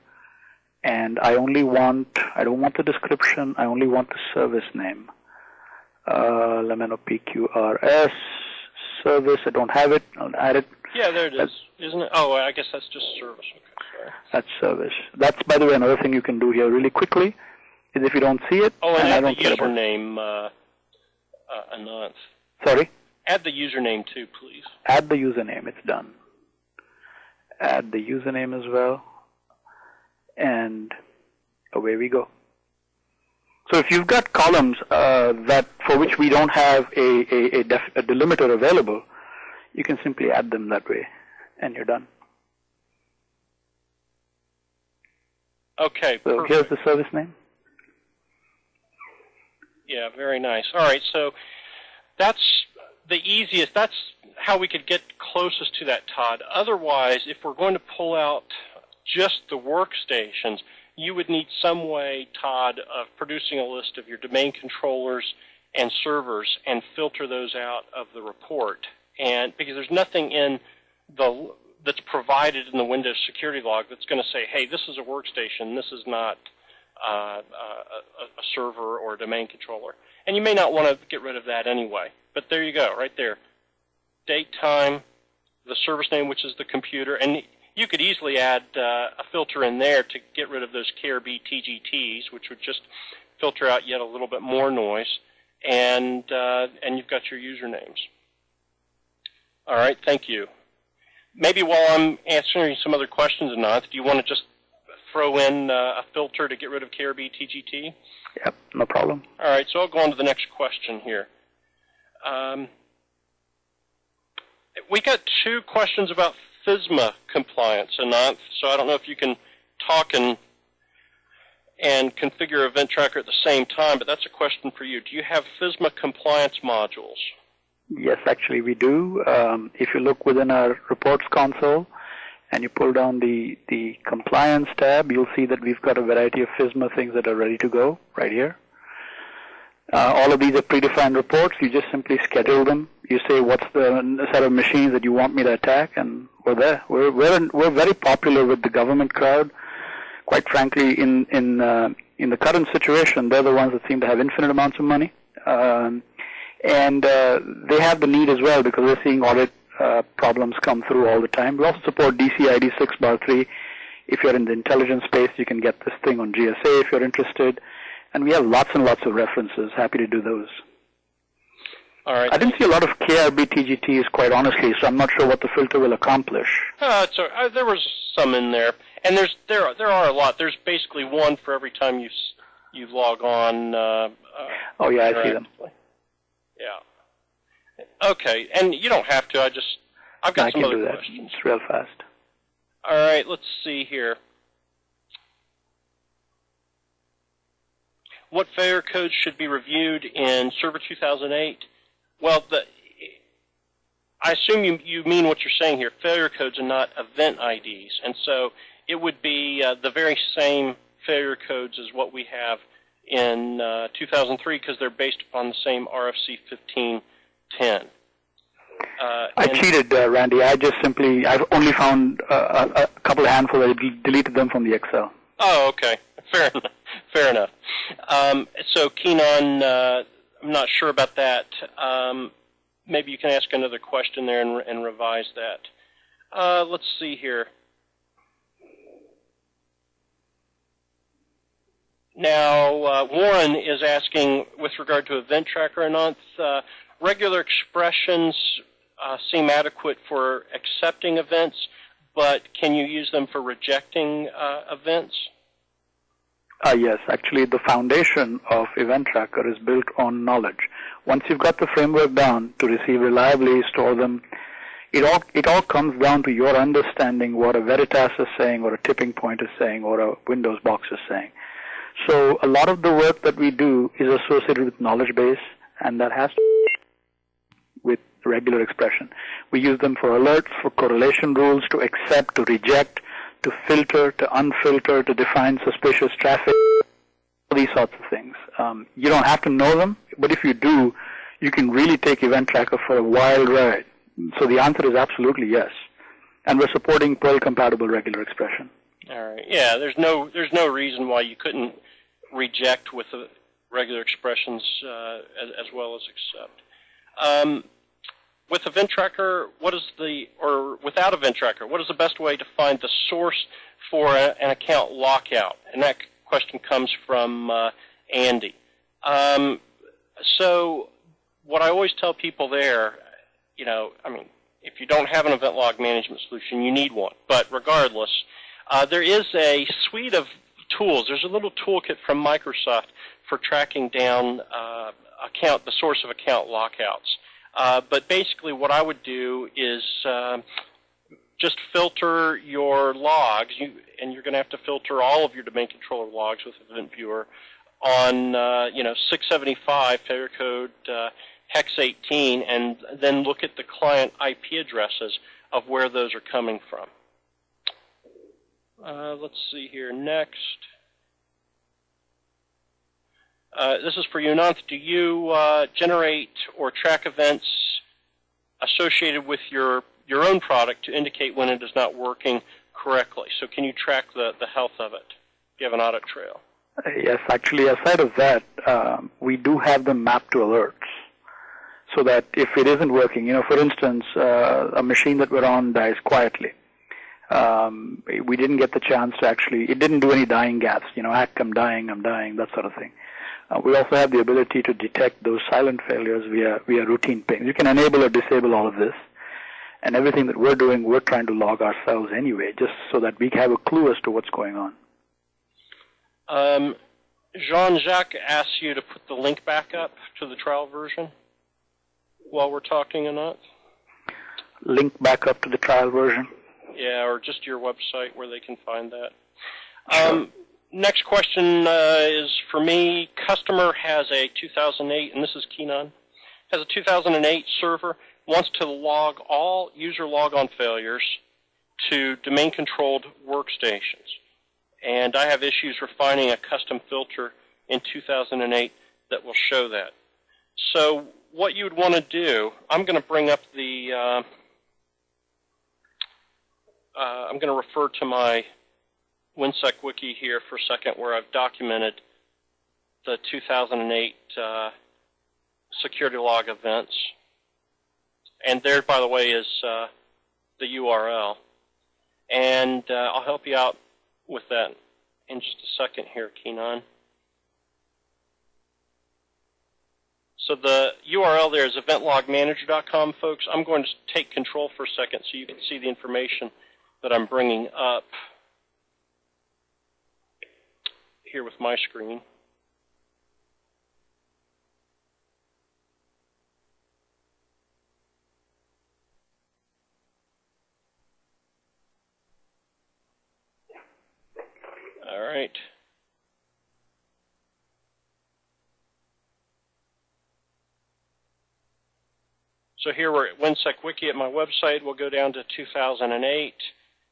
And I don't want the description, I only want the service name. Lemeno PQRS, service, I don't have it, I'll add it. Yeah, there it is, isn't it? Oh, I guess that's just service. Okay, sorry. That's service. That's, by the way, another thing you can do here really quickly, is if you don't see it, and I add don't the care about it. username, Ananth. Sorry? Add the username too, please. Add the username, it's done. Add the username as well, and away we go. So if you've got columns that for which we don't have a delimiter available, you can simply add them that way, and you're done. Okay, so perfect. Here's the service name. Yeah, very nice. All right, so that's the easiest. That's how we could get closest to that, Todd. Otherwise, if we're going to pull out just the workstations, you would need some way, Todd, of producing a list of your domain controllers and servers and filter those out of the report. And because there's nothing in that's provided in the Windows security log that's going to say, hey, this is a workstation, this is not a server or a domain controller. And you may not want to get rid of that anyway. But there you go, right there. Date, time, the service name, which is the computer, and you could easily add a filter in there to get rid of those KRB TGTs, which would just filter out yet a little bit more noise, and you've got your usernames. All right, thank you. Maybe while I'm answering some other questions, Anant, do you want to just throw in a filter to get rid of KRB TGT? Yep, no problem. All right, so I'll go on to the next question here. We got two questions about FSMA compliance, Anant, so I don't know if you can talk and configure Event Tracker at the same time, but that's a question for you. Do you have FSMA compliance modules? Yes, actually we do. If you look within our reports console and you pull down the compliance tab, you'll see that we've got a variety of FSMA things that are ready to go right here. All of these are predefined reports. You just simply schedule them. You say what's the set of machines that you want me to attack, and we're there. We're very popular with the government crowd. Quite frankly, in the current situation, they're the ones that seem to have infinite amounts of money, and they have the need as well because we're seeing audit problems come through all the time. We also support DCID 6/3. If you're in the intelligence space, you can get this thing on GSA if you're interested. And we have lots and lots of references. Happy to do those. All right. I didn't see a lot of KRB TGTs, quite honestly, so I'm not sure what the filter will accomplish. There was some in there, and there are a lot. There's basically one for every time you log on. Oh yeah, I see them. Yeah. Okay, and you don't have to. I've got some other questions. I can do that. It's real fast. All right. Let's see here. What failure codes should be reviewed in Server 2008? Well, I assume you mean what you're saying here. Failure codes are not event IDs, and so it would be the very same failure codes as what we have in 2003 because they're based upon the same RFC 1510. I cheated, Randy. I've only found a couple of handfuls. I deleted them from the Excel. Oh, okay. Fair enough. So, Keenan, I'm not sure about that. Maybe you can ask another question there and revise that. Let's see here. Now, Warren is asking, with regard to Event Tracker, Anant, regular expressions seem adequate for accepting events, but can you use them for rejecting events? Yes, actually the foundation of Event Tracker is built on knowledge. Once you've got the framework down to receive reliably, store them, it all comes down to your understanding what a Veritas is saying or a tipping point is saying or a Windows box is saying. So a lot of the work that we do is associated with knowledge base, and that has to do with regular expression. We use them for alerts, for correlation rules, to accept, to reject, to filter, to unfilter, to define suspicious traffic, all these sorts of things. You don't have to know them, but if you do, you can really take Event Tracker for a wild ride. So the answer is absolutely yes. And we're supporting Perl-compatible regular expression. All right. Yeah, there's no reason why you couldn't reject with the regular expressions as well as accept. With Event Tracker, without Event Tracker, what is the best way to find the source for an account lockout? And that question comes from Andy. So what I always tell people there, if you don't have an event log management solution, you need one. But regardless, there is a suite of tools. There's a little toolkit from Microsoft for tracking down the source of account lockouts. But basically what I would do is just filter your logs, and you're going to have to filter all of your domain controller logs with Event Viewer on 675 failure code hex 18, and then look at the client IP addresses of where those are coming from. Let's see here. Next. This is for you, Ananth. Do you generate or track events associated with your own product to indicate when it is not working correctly? So can you track the health of it? Do you have an audit trail? Yes, actually, aside of that, we do have them mapped to alerts. So that if it isn't working, for instance, a machine that we're on dies quietly. We didn't get the chance to it didn't do any dying gaps, I'm dying, that sort of thing. We also have the ability to detect those silent failures via routine pings. You can enable or disable all of this. And everything that we're doing, we're trying to log ourselves anyway, just so that we have a clue as to what's going on. Jean-Jacques asks you to put the link back up to the trial version while we're talking, Ananth. Link back up to the trial version? Yeah, or just your website where they can find that. Sure. Next question is for me. Customer has a 2008, and this is Keenan, has a 2008 server, wants to log all user logon failures to domain-controlled workstations. And I have issues refining a custom filter in 2008 that will show that. So what you would want to do, I'm going to bring up the, I'm going to refer to my WinSec wiki here for a second where I've documented the 2008 security log events. And there, by the way, is the URL. And I'll help you out with that in just a second here, Keenan. So the URL there is eventlogmanager.com, folks. I'm going to take control for a second so you can see the information that I'm bringing up here with my screen. All right. So here we're at WinSec Wiki at my website. We'll go down to 2008.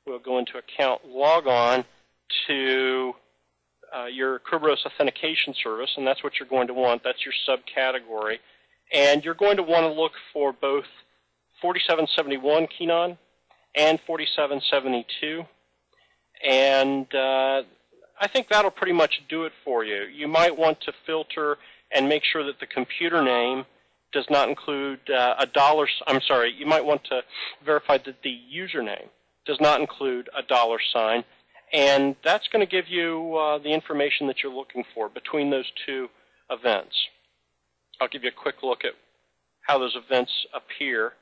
We'll go into account logon to your Kerberos authentication service, and that's what you're going to want. That's your subcategory. And you're going to want to look for both 4771 Keenan and 4772. And I think that'll pretty much do it for you. You might want to filter and make sure that the computer name does not include you might want to verify that the username does not include a $sign. And that's going to give you the information that you're looking for between those two events. I'll give you a quick look at how those events appear.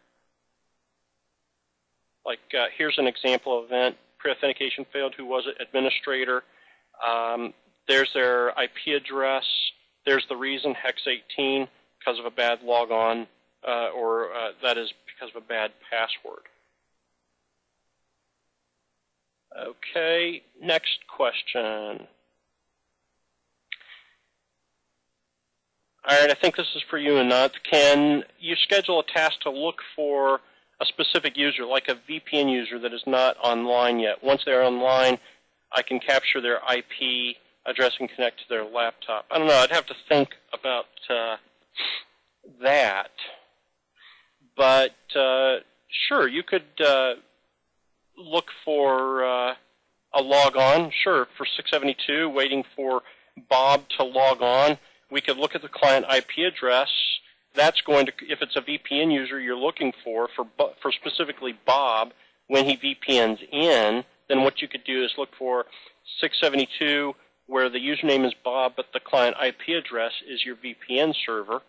Like here's an example event. Pre-authentication failed. Who was it? Administrator. There's their IP address. There's the reason, hex 18, because of a bad logon, or that is because of a bad password. Okay, next question. All right, I think this is for you, Ananth. Can you schedule a task to look for a specific user, like a VPN user that is not online yet? Once they're online, I can capture their IP address and connect to their laptop. I don't know. I'd have to think about that. But sure, you could look for a log on. Sure, for 672, waiting for Bob to log on. We could look at the client IP address. That's going to, if it's a VPN user you're looking for specifically Bob, when he VPNs in, then what you could do is look for 672 where the username is Bob, but the client IP address is your VPN server.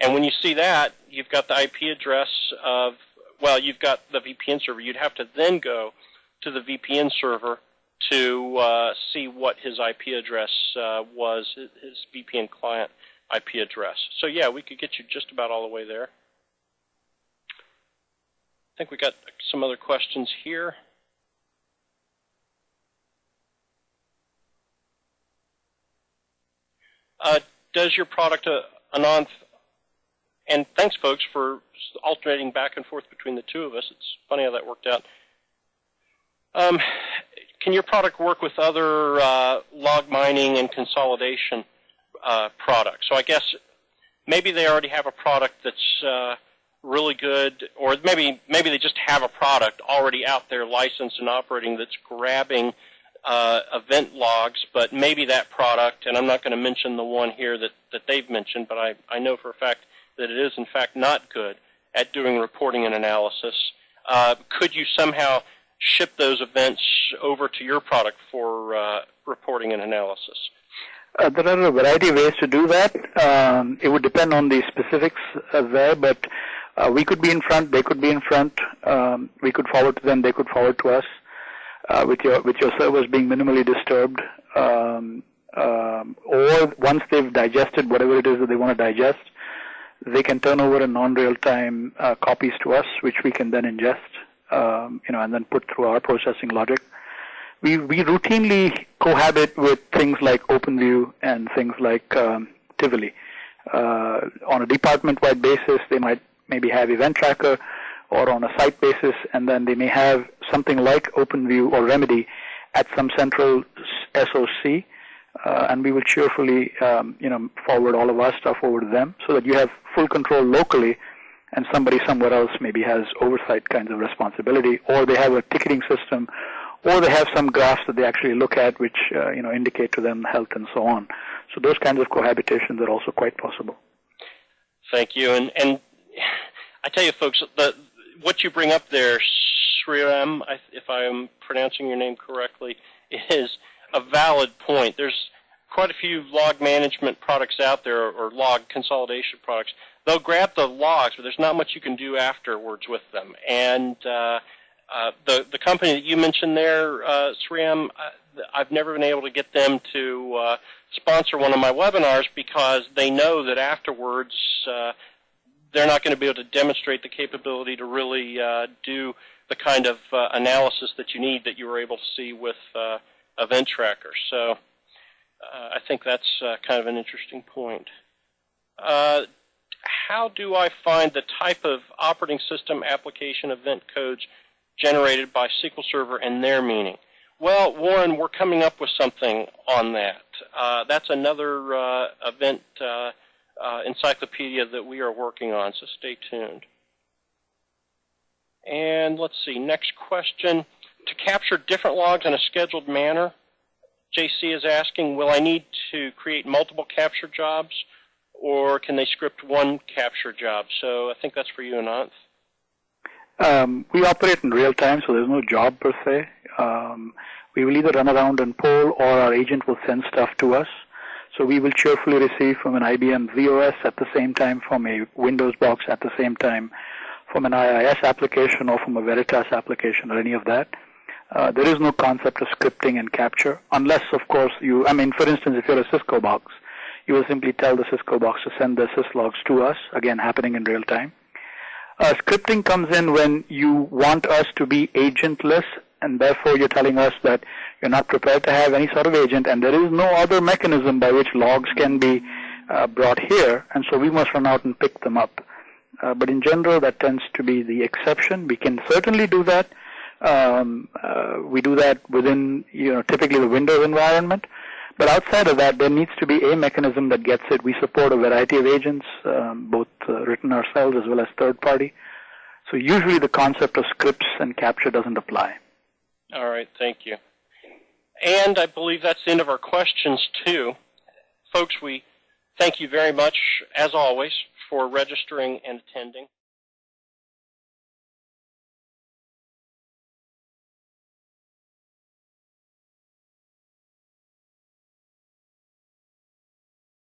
And when you see that, you've got the IP address of, well, you've got the VPN server. You'd have to then go to the VPN server to see what his IP address was, his VPN client IP address. So yeah, we could get you just about all the way there. I think we got some other questions here. Does your product and thanks, folks, for alternating back and forth between the two of us. It's funny how that worked out. Can your product work with other log mining and consolidation products? So I guess maybe they already have a product that's really good, or maybe they just have a product already out there licensed and operating that's grabbing event logs, but maybe that product, and I'm not going to mention the one here that they've mentioned, but I know for a fact that it is, in fact, not good at doing reporting and analysis. Could you somehow ship those events over to your product for reporting and analysis? There are a variety of ways to do that. It would depend on the specifics there, but we could be in front, they could be in front. We could forward to them, they could forward to us with your servers being minimally disturbed. Or once they've digested whatever it is that they want to digest, they can turn over in non-real-time copies to us, which we can then ingest, and then put through our processing logic. We routinely cohabit with things like OpenView and things like Tivoli. On a department-wide basis, they might maybe have Event Tracker, or on a site basis, and then they may have something like OpenView or Remedy at some central SOC, and we will cheerfully, forward all of our stuff over to them so that you have full control locally, and somebody somewhere else maybe has oversight kinds of responsibility, or they have a ticketing system, or they have some graphs that they actually look at which, indicate to them health and so on. So those kinds of cohabitations are also quite possible. Thank you. And I tell you, folks, what you bring up there, Sriram, if I'm pronouncing your name correctly, is a valid point. There's quite a few log management products out there, or log consolidation products. They'll grab the logs, but there's not much you can do afterwards with them. And the company that you mentioned there, Sriram, I've never been able to get them to sponsor one of my webinars because they know that afterwards they're not going to be able to demonstrate the capability to really do the kind of analysis that you need that you were able to see with Event Tracker. So I think that's kind of an interesting point. How do I find the type of operating system application event codes generated by SQL Server and their meaning? Well, Warren, we're coming up with something on that. That's another event encyclopedia that we are working on, so stay tuned. And let's see, next question. To capture different logs in a scheduled manner, JC is asking, will I need to create multiple capture jobs, or can they script one capture job? So I think that's for you, Ananth. We operate in real time, so there's no job per se. We will either run around and poll, or our agent will send stuff to us. So we will cheerfully receive from an IBM ZOS at the same time, from a Windows box at the same time, from an IIS application or from a Veritas application or any of that. There is no concept of scripting and capture, unless, of course, for instance, if you're a Cisco box, you will simply tell the Cisco box to send the syslogs to us, again, happening in real time. Scripting comes in when you want us to be agentless, and therefore you're telling us that you're not prepared to have any sort of agent, and there is no other mechanism by which logs can be brought here, and so we must run out and pick them up. But in general, that tends to be the exception. We can certainly do that. We do that within, typically the Windows environment. But outside of that, there needs to be a mechanism that gets it. We support a variety of agents, both written ourselves as well as third-party. So usually the concept of scripts and capture doesn't apply. All right, thank you. And I believe that's the end of our questions, too. Folks, we thank you very much, as always, for registering and attending.